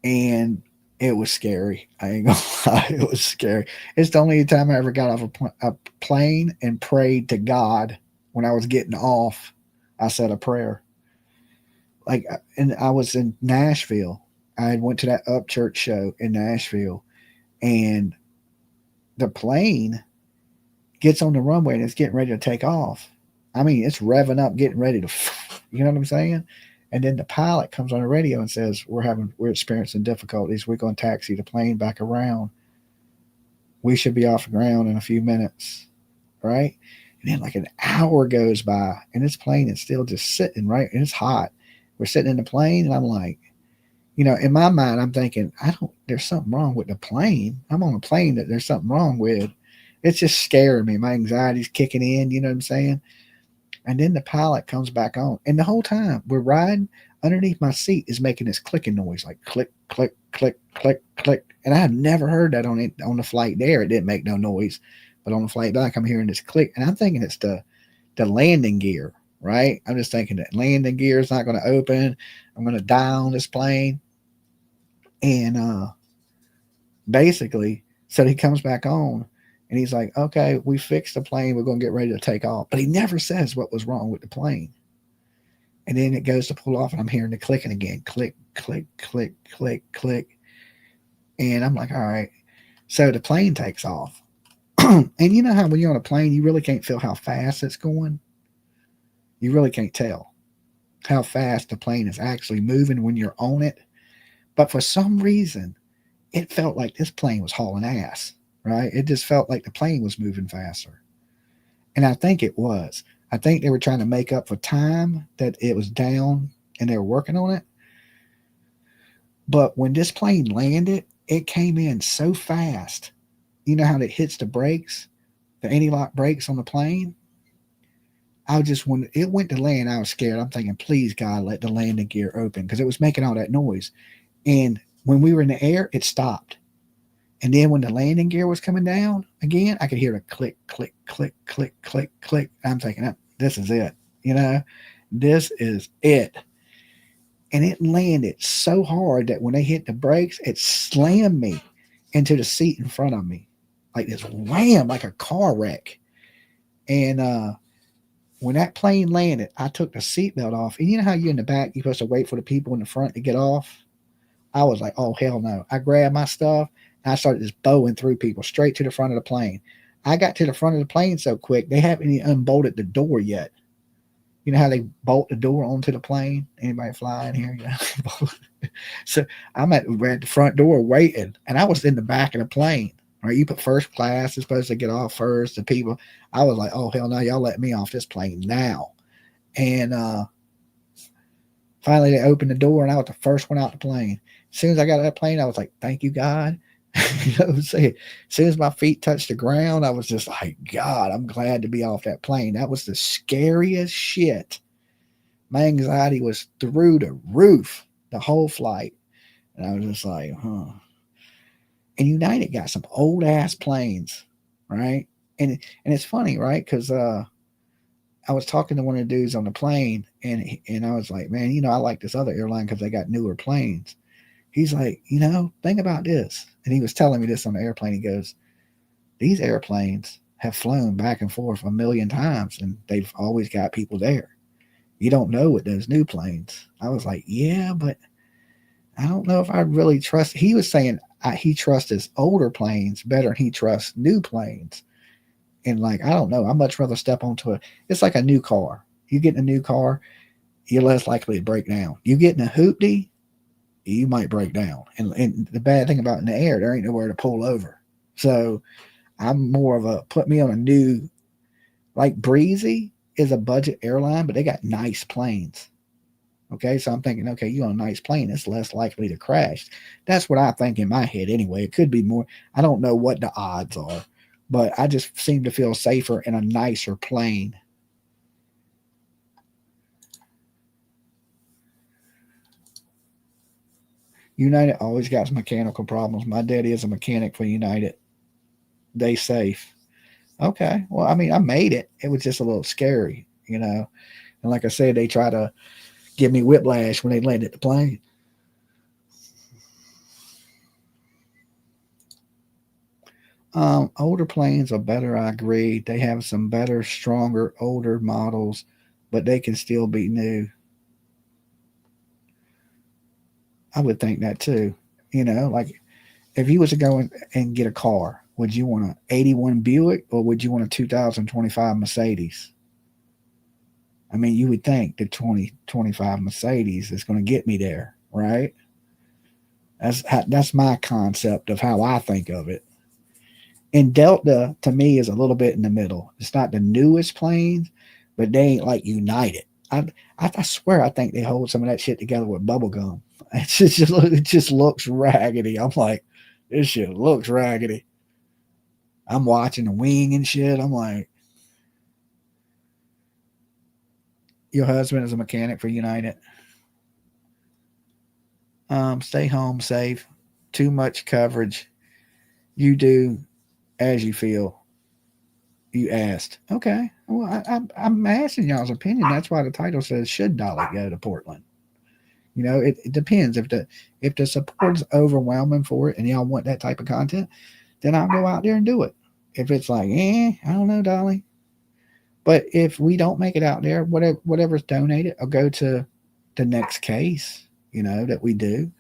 and it was scary. I ain't gonna lie, it was scary. It's the only time I ever got off a plane and prayed to God when I was getting off. I said a prayer. And I was in Nashville. I had went to that Upchurch show in Nashville, and the plane gets on the runway and it's getting ready to take off. I mean, it's revving up, getting ready to, you know what I'm saying? And then the pilot comes on the radio and says, we're experiencing difficulties. We're going to taxi the plane back around. We should be off the ground in a few minutes, right? And then like an hour goes by, and this plane is still just sitting, right? And it's hot. We're sitting in the plane, and I'm like, in my mind, I'm thinking, there's something wrong with the plane. I'm on a plane that there's something wrong with. It's just scaring me. My anxiety's kicking in, you know what I'm saying? And then the pilot comes back on. And the whole time we're riding, underneath my seat is making this clicking noise, like click, click, click, click, click. And I have never heard that on the flight there. It didn't make no noise. But on the flight back, I'm hearing this click. And I'm thinking it's the landing gear, right? I'm just thinking that landing gear is not going to open. I'm going to die on this plane. And basically, so he comes back on. And he's like, okay, we fixed the plane. We're going to get ready to take off. But he never says what was wrong with the plane. And then it goes to pull off, and I'm hearing the clicking again. Click, click, click, click, click. And I'm like, all right. So the plane takes off. And you know how when you're on a plane, you really can't feel how fast it's going? You really can't tell how fast the plane is actually moving when you're on it. But for some reason, it felt like this plane was hauling ass, right? It just felt like the plane was moving faster. And I think it was. I think they were trying to make up for time that it was down and they were working on it. But when this plane landed, it came in so fast. You know how it hits the brakes, the anti-lock brakes on the plane? I just, when it went to land, I was scared. I'm thinking, please God, let the landing gear open because it was making all that noise. And when we were in the air, it stopped. And then when the landing gear was coming down again, I could hear a click, click, click, click, click, click. I'm thinking, oh, this is it. You know, this is it. And it landed so hard that when they hit the brakes, it slammed me into the seat in front of me. Like this wham, like a car wreck. And when that plane landed, I took the seatbelt off. And you know how you're in the back, you're supposed to wait for the people in the front to get off? I was like, oh, hell no. I grabbed my stuff and I started just bowing through people straight to the front of the plane. I got to the front of the plane so quick, they haven't even unbolted the door yet. You know how they bolt the door onto the plane? Anybody flying here? Yeah. So I'm at the front door waiting, and I was in the back of the plane. Right, you put first class, it's supposed to get off first. The people, I was like, oh hell no, y'all let me off this plane now. And finally they opened the door, and I was the first one out the plane. As soon as I got out of that plane, I was like, thank you, God. You know what I'm saying? As soon as my feet touched the ground, I was just like, God, I'm glad to be off that plane. That was the scariest shit. My anxiety was through the roof the whole flight. And I was just like, huh. And United got some old ass planes, right? And it's funny, right? Because I was talking to one of the dudes on the plane, and I was like, man, you know, I like this other airline because they got newer planes. He's like, you know, think about this. And he was telling me this on the airplane. He goes, these airplanes have flown back and forth a million times, and they've always got people there. You don't know with those new planes. I was like, yeah, but I don't know if I really trust. He was saying he trusts his older planes better than he trusts new planes. And like, I don't know. I'd much rather step onto it. It's like a new car. You get in a new car, you're less likely to break down. You get in a hoopty, you might break down. And the bad thing about in the air, there ain't nowhere to pull over. So I'm more of a put me on a new, like Breezy is a budget airline, but they got nice planes. Okay, so I'm thinking, okay, you on a nice plane, it's less likely to crash. That's what I think in my head anyway. It could be more. I don't know what the odds are, but I just seem to feel safer in a nicer plane. United always got some mechanical problems. My daddy is a mechanic for United. They safe. Okay, well, I mean, I made it. It was just a little scary, you know. And like I said, they try to give me whiplash when they landed the plane. Older planes are better, I agree. They have some better, stronger, older models, but they can still be new. I would think that too. You know, like if you was to go and get a car, would you want an 81 Buick or would you want a 2025 Mercedes? I mean, you would think the 2025 Mercedes is going to get me there, right? That's my concept of how I think of it. And Delta to me is a little bit in the middle. It's not the newest planes, but they ain't like United. I swear I think they hold some of that shit together with bubble gum. It just looks raggedy. I'm like, this shit looks raggedy. I'm watching the wing and shit. I'm like, your husband is a mechanic for United. Stay home safe. Too much coverage. You do as you feel. You asked. Okay. Well, I'm asking y'all's opinion. That's why the title says, "Should Dolly go to Portland?" You know, it depends. If the support's overwhelming for it, and y'all want that type of content, then I'll go out there and do it. If it's like, I don't know, Dolly. But if we don't make it out there, whatever's donated, I'll go to the next case. You know that we do.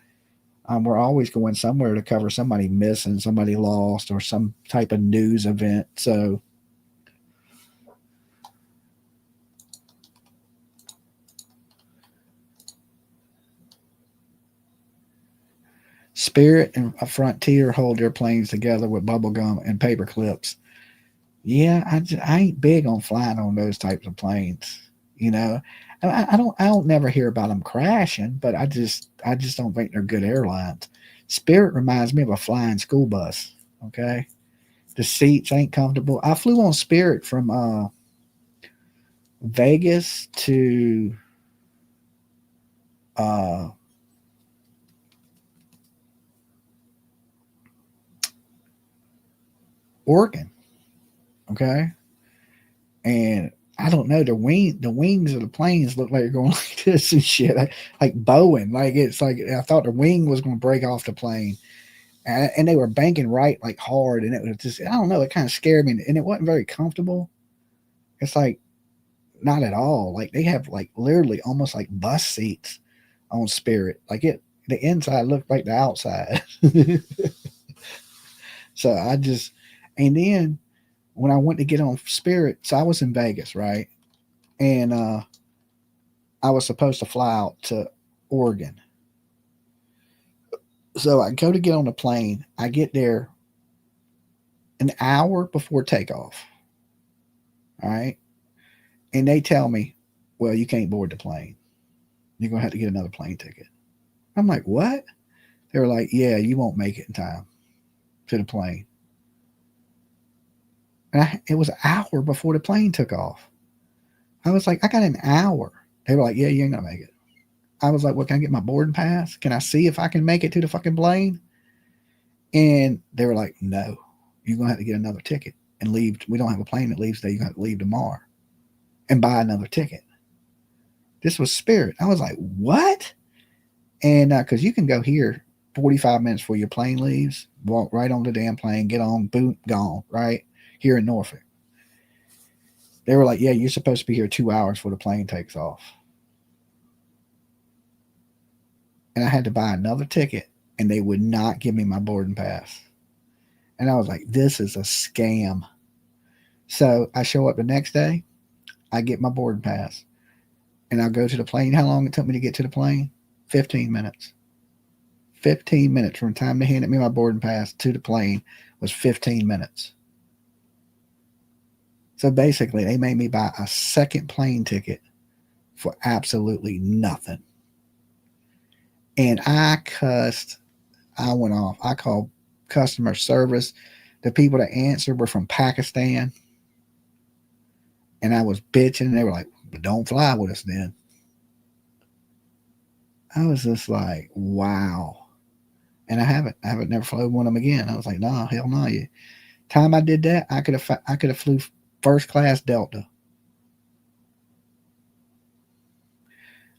We're always going somewhere to cover somebody missing, somebody lost, or some type of news event. So Spirit and a Frontier hold their planes together with bubble gum and paper clips. Yeah, I ain't big on flying on those types of planes. You know, I don't never hear about them crashing, but I just don't think they're good airlines. Spirit reminds me of a flying school bus. Okay, the seats ain't comfortable. I flew on Spirit from Vegas to uh, Oregon. Okay, and I don't know, the wings of the planes look like they're going like this and shit, like Boeing. Like it's like I thought the wing was going to break off the plane, and they were banking right like hard, and it was just I don't know. It kind of scared me, and it wasn't very comfortable. It's like not at all. Like they have like literally almost like bus seats on Spirit. Like it, the inside looked like the outside. So I just, and then when I went to get on Spirit, so I was in Vegas, right? And I was supposed to fly out to Oregon. So I go to get on the plane. I get there an hour before takeoff. All right. And they tell me, well, you can't board the plane. You're going to have to get another plane ticket. I'm like, what? They were like, yeah, you won't make it in time to the plane. And it was an hour before the plane took off. I was like, I got an hour. They were like, yeah, you ain't going to make it. I was like, well, can I get my boarding pass? Can I see if I can make it to the fucking plane? And they were like, no, you're going to have to get another ticket and leave. We don't have a plane that leaves today. You're going to have to leave tomorrow and buy another ticket. This was Spirit. I was like, what? And because you can go here 45 minutes before your plane leaves, walk right on the damn plane, get on, boom, gone, right? Here in Norfolk. They were like, yeah, you're supposed to be here 2 hours before the plane takes off. And I had to buy another ticket, and they would not give me my boarding pass. And I was like, this is a scam. So I show up the next day, I get my boarding pass, and I'll go to the plane. How long it took me to get to the plane? 15 minutes. 15 minutes from the time they handed me my boarding pass to the plane was 15 minutes. So basically, they made me buy a second plane ticket for absolutely nothing. And I cussed. I went off. I called customer service. The people that answered were from Pakistan. And I was bitching. And they were like, but don't fly with us then. I was just like, wow. And I haven't never flown one of them again. I was like, no, hell no. Time I did that, I could have flew first class Delta.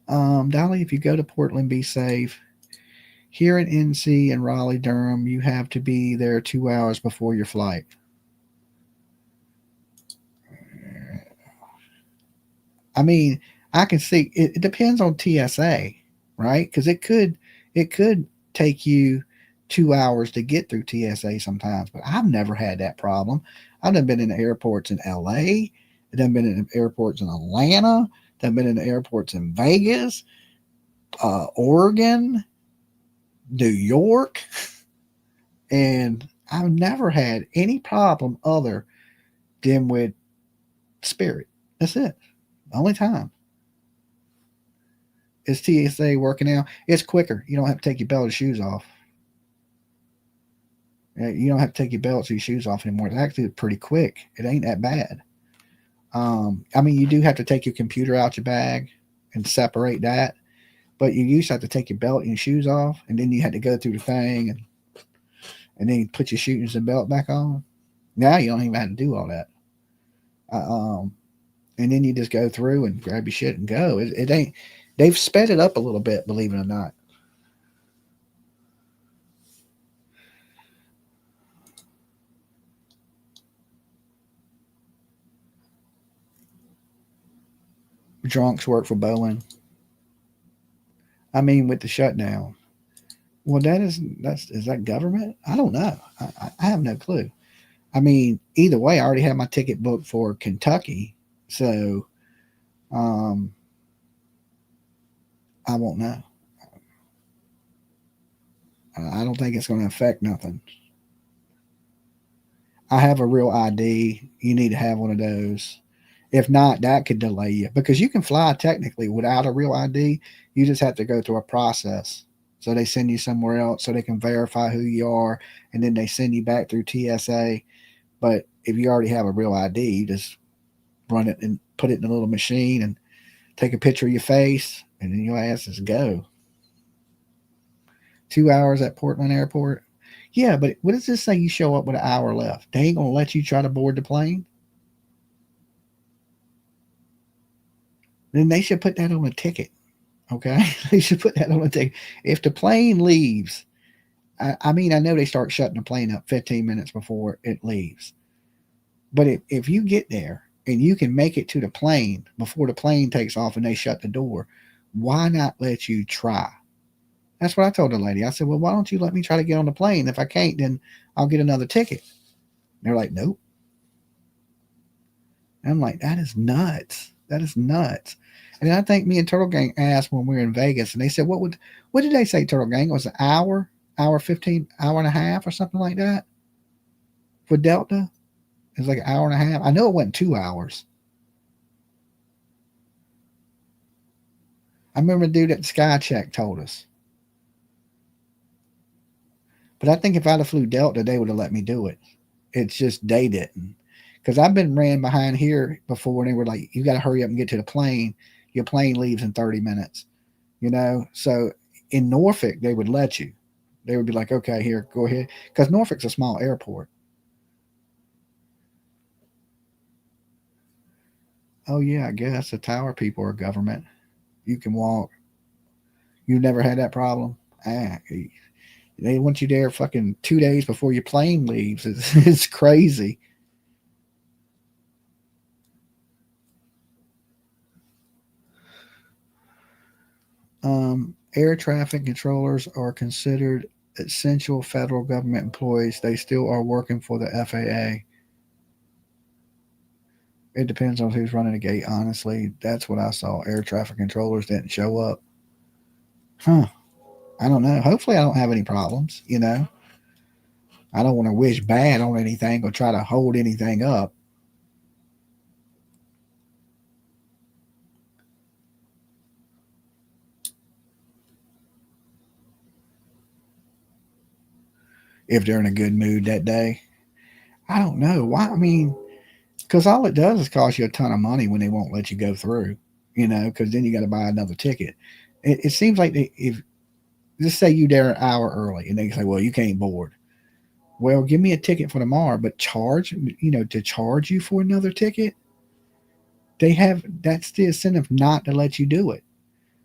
Dolly, if you go to Portland, be safe. Here in NC and Raleigh, Durham, you have to be there 2 hours before your flight. I mean, I can see it depends on TSA, right? Because it could take you 2 hours to get through TSA sometimes, but I've never had that problem. I've done been in the airports in LA, I've done been in the airports in Atlanta, I've been in the airports in Vegas, Oregon, New York, and I've never had any problem other than with Spirit. That's it. The only time. Is TSA working out? It's quicker. You don't have to take your belt and shoes off. You don't have to take your belts or your shoes off anymore. It's actually pretty quick. It ain't that bad. I mean, you do have to take your computer out your bag and separate that, but you used to have to take your belt and your shoes off, and then you had to go through the thing, and then you put your shoes and belt back on. Now you don't even have to do all that. And then you just go through and grab your shit and go. It ain't. They've sped it up a little bit, believe it or not. Drunks work for Boeing. I mean, with the shutdown. Well, is that government? I don't know. I have no clue. I mean, either way, I already have my ticket booked for Kentucky, so I won't know. I don't think it's going to affect nothing. I have a real ID. You need to have one of those. If not, that could delay you because you can fly technically without a real ID. You just have to go through a process. So they send you somewhere else so they can verify who you are, and then they send you back through TSA. But if you already have a real ID, you just run it and put it in a little machine and take a picture of your face, and then your ass is go. 2 hours at Portland Airport. Yeah, but what does this say? You show up with an hour left. They ain't gonna let you try to board the plane. Then they should put that on a ticket. Okay, they should put that on a ticket. If the plane leaves, I mean, I know they start shutting the plane up 15 minutes before it leaves. But if you get there and you can make it to the plane before the plane takes off and they shut the door, why not let you try? That's what I told the lady. I said, well, why don't you let me try to get on the plane? If I can't, then I'll get another ticket. They're like, nope. And I'm like, that is nuts. That is nuts. And I think me and Turtle Gang asked when we were in Vegas, and they said, what did they say, Turtle Gang? It was an hour 15, hour and a half or something like that for Delta? It was like an hour and a half. I know it wasn't 2 hours. I remember the dude at the Sky Check told us. But I think if I'd have flew Delta, they would have let me do it. It's just they didn't. Because I've been ran behind here before, and they were like, you got to hurry up and get to the plane. Your plane leaves in 30 minutes. You know? So in Norfolk, they would let you. They would be like, okay, here, go ahead. Because Norfolk's a small airport. Oh, yeah, I guess the tower people are government. You can walk. You never had that problem? They want you there fucking 2 days before your plane leaves. It's crazy. Air traffic controllers are considered essential federal government employees. They still are working for the FAA. It depends on who's running the gate, honestly. That's what I saw. Air traffic controllers didn't show up. Huh. I don't know. Hopefully, I don't have any problems, you know? I don't want to wish bad on anything or try to hold anything up. If they're in a good mood that day. I don't know. Why? I mean, because all it does is cost you a ton of money when they won't let you go through, you know, because then you got to buy another ticket. It seems like if, just say you there an hour early and they say, well, you can't board. Well, give me a ticket for tomorrow, but charge, you know, to charge you for another ticket, they have, that's the incentive not to let you do it.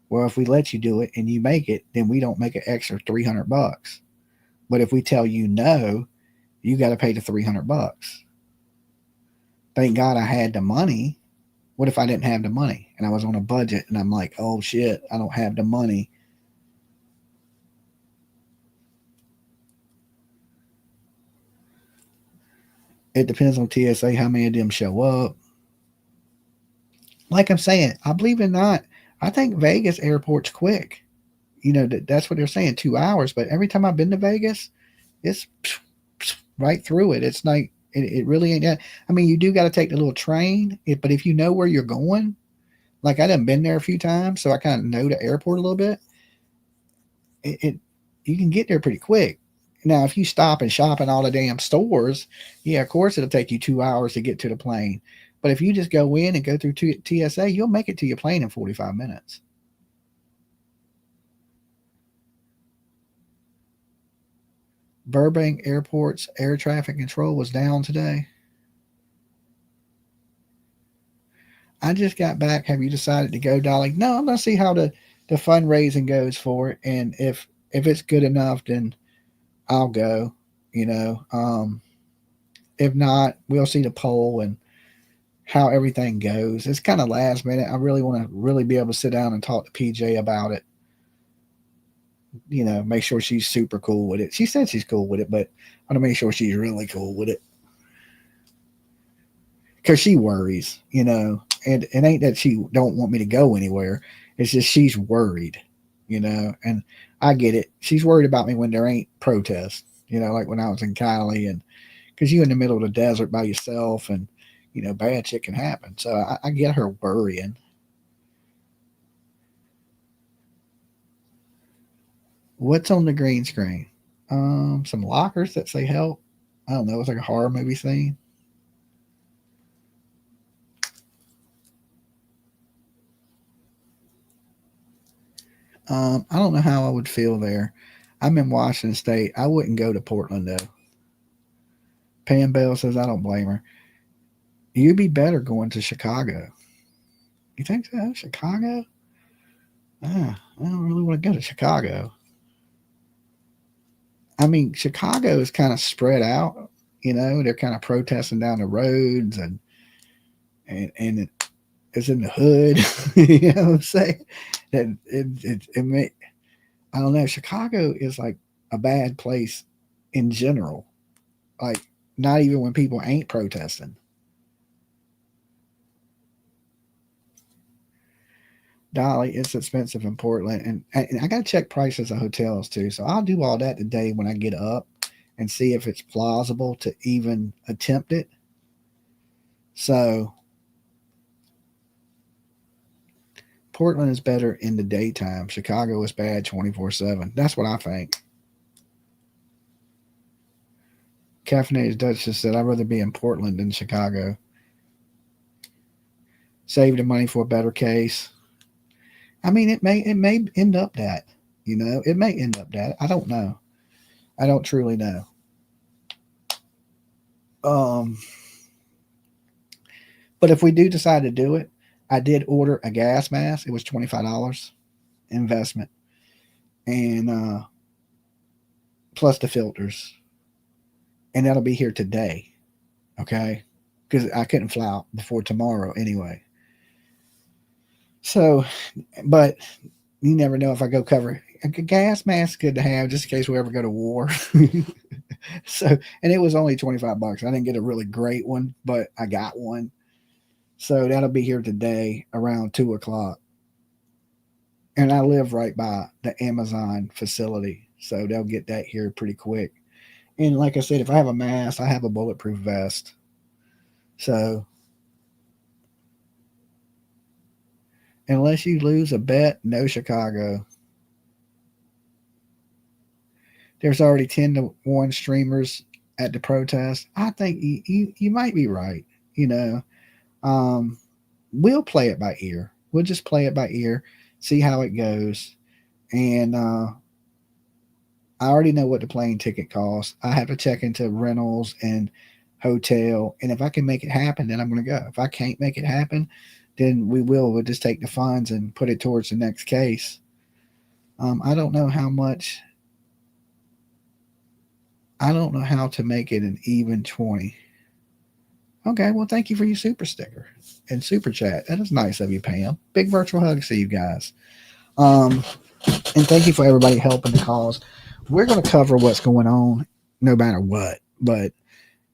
Well, if we let you do it and you make it, then we don't make an extra $300. But if we tell you no, you got to pay the $300. Thank God I had the money. What if I didn't have the money and I was on a budget and I'm like, oh shit, I don't have the money. It depends on TSA how many of them show up. Like I'm saying, I believe it or not, I think Vegas airport's quick. You know, that's what they're saying, 2 hours. But every time I've been to Vegas, it's right through it. It's like, it really ain't that. I mean, you do got to take the little train, but if you know where you're going, like I done been there a few times, so I kind of know the airport a little bit. It you can get there pretty quick. Now, if you stop and shop in all the damn stores, yeah, of course it'll take you 2 hours to get to the plane. But if you just go in and go through TSA, you'll make it to your plane in 45 minutes. Burbank Airport's air traffic control was down today. I just got back. Have you decided to go, Dolly? No, I'm gonna see how the fundraising goes for it, and if it's good enough, then I'll go. You know, if not, we'll see the poll and how everything goes. It's kind of last minute. I really want to really be able to sit down and talk to PJ about it. You know, make sure she's super cool with it. She said she's cool with it, but I want to make sure she's really cool with it because she worries. You know, and it ain't that she don't want me to go anywhere. It's just she's worried. You know, and I get it. She's worried about me when there ain't protests. Like when I was in Cali, and because you're in the middle of the desert by yourself, and bad shit can happen. So I get her worrying. What's on the green screen? Some lockers that say help. I don't know. It's like a horror movie scene. I don't know how I would feel there. I'm in Washington State. I wouldn't go to Portland though. Pam Bell says I don't blame her. You'd be better going to Chicago. You think so? Chicago? I don't really want to go to Chicago. I mean, Chicago is kind of spread out. They're kind of protesting down the roads, and it's in the hood. You know what I'm saying? That it may, I don't know. Chicago is like a bad place in general. Like not even when people ain't protesting. Dolly, it's expensive in Portland, and I gotta check prices of hotels too. So I'll do all that today when I get up and see if it's plausible to even attempt it. So Portland is better in the daytime. Chicago is bad 24/7. That's what I think. Caffeinated Dutch just said, I'd rather be in Portland than Chicago. Save the money for a better case. I mean, it may end up that, it may end up that. I don't know. I don't truly know. But if we do decide to do it, I did order a gas mask. It was $25 investment, and plus the filters, and that'll be here today. Okay, because I couldn't fly out before tomorrow anyway. So, but you never know if I go cover a gas mask. Good to have just in case we ever go to war. So, and it was only $25. I didn't get a really great one, but I got one. So that'll be here today around 2 o'clock. And I live right by the Amazon facility, so they'll get that here pretty quick. And like I said, if I have a mask, I have a bulletproof vest. So unless you lose a bet, no Chicago. There's already 10-1 streamers at the protest. I think you might be right. Um, we'll play it by ear. We'll just play it by ear, see how it goes. And I already know what the plane ticket costs. I have to check into rentals and hotel. And if I can make it happen, then I'm going to go. If I can't make it happen, then we'll just take the funds and put it towards the next case. I don't know how much. I don't know how to make it an even 20. Okay, well, thank you for your super sticker and super chat. That is nice of you, Pam. Big virtual hug to you guys. And thank you for everybody helping the cause. We're going to cover what's going on no matter what. But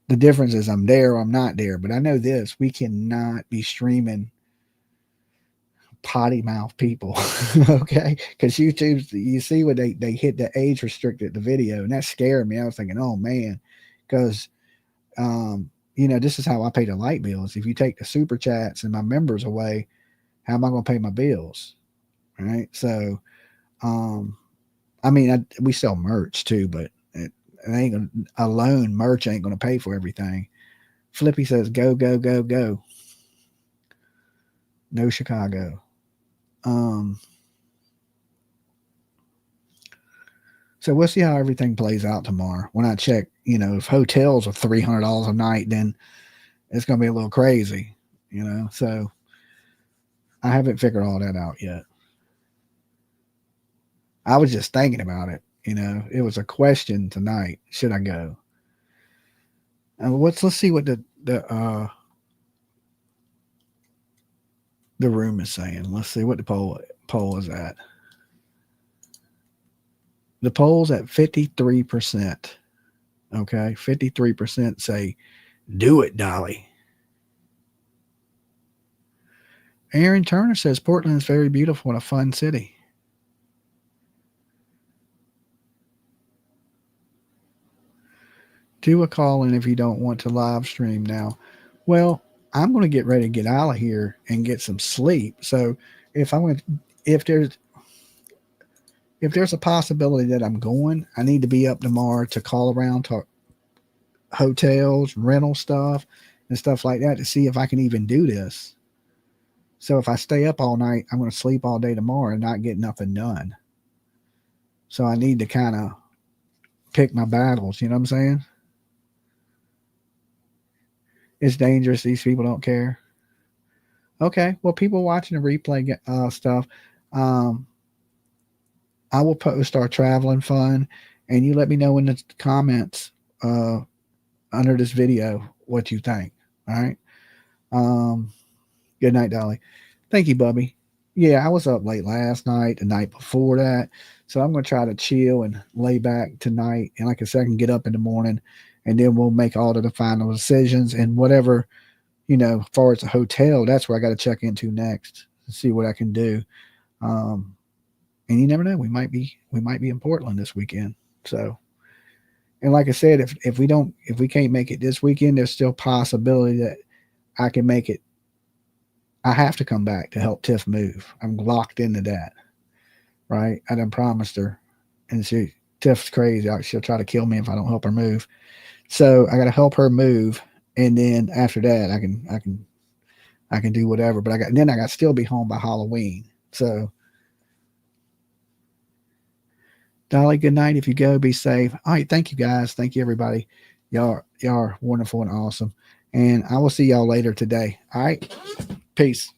the difference is I'm there or I'm not there. But I know this, we cannot be streaming potty mouth people. Okay, because YouTube, you see when they hit the age restricted the video, and that scared me. I was thinking, oh man, because this is how I pay the light bills. If you take the super chats and my members away, how am I going to pay my bills? Right. So we sell merch too, but it ain't gonna, alone merch ain't going to pay for everything. Flippy says go go go go. No Chicago. So we'll see how everything plays out tomorrow. When I check, if hotels are $300 a night, then it's going to be a little crazy, So I haven't figured all that out yet. I was just thinking about it. It was a question tonight. Should I go? And let's see what the room is saying. Let's see what the poll is at. The poll's at 53%. Okay, 53% say, do it, Dolly. Aaron Turner says Portland is very beautiful and a fun city. Do a call in if you don't want to live stream now. Well, I'm going to get ready to get out of here and get some sleep. So if I'm going to, if there's if there's a possibility that I'm going, I need to be up tomorrow to call around to hotels, rental stuff, and stuff like that to see if I can even do this. So if I stay up all night, I'm going to sleep all day tomorrow and not get nothing done. So I need to kind of pick my battles. You know what I'm saying? It's dangerous. These people don't care. Okay. Well, people watching the replay stuff, um, I will post our traveling fun, and you let me know in the comments under this video what you think. All right. Um, Good night, Dolly. Thank you, Bubby. Yeah, I was up late last night, the night before that. So I'm going to try to chill and lay back tonight. And like I said, I can get up in the morning and then we'll make all of the final decisions and whatever, as far as the hotel, that's where I got to check into next and see what I can do. Um, and you never know, we might be in Portland this weekend. So, and like I said, if we can't make it this weekend, there's still possibility that I can make it. I have to come back to help Tiff move. I'm locked into that, right? I done promised her, and Tiff's crazy. She'll try to kill me if I don't help her move. So I got to help her move, and then after that, I can do whatever. But I got to still be home by Halloween. So, Dolly, good night. If you go, be safe. All right, thank you guys. Thank you everybody. Y'all are wonderful and awesome. And I will see y'all later today. All right. Peace.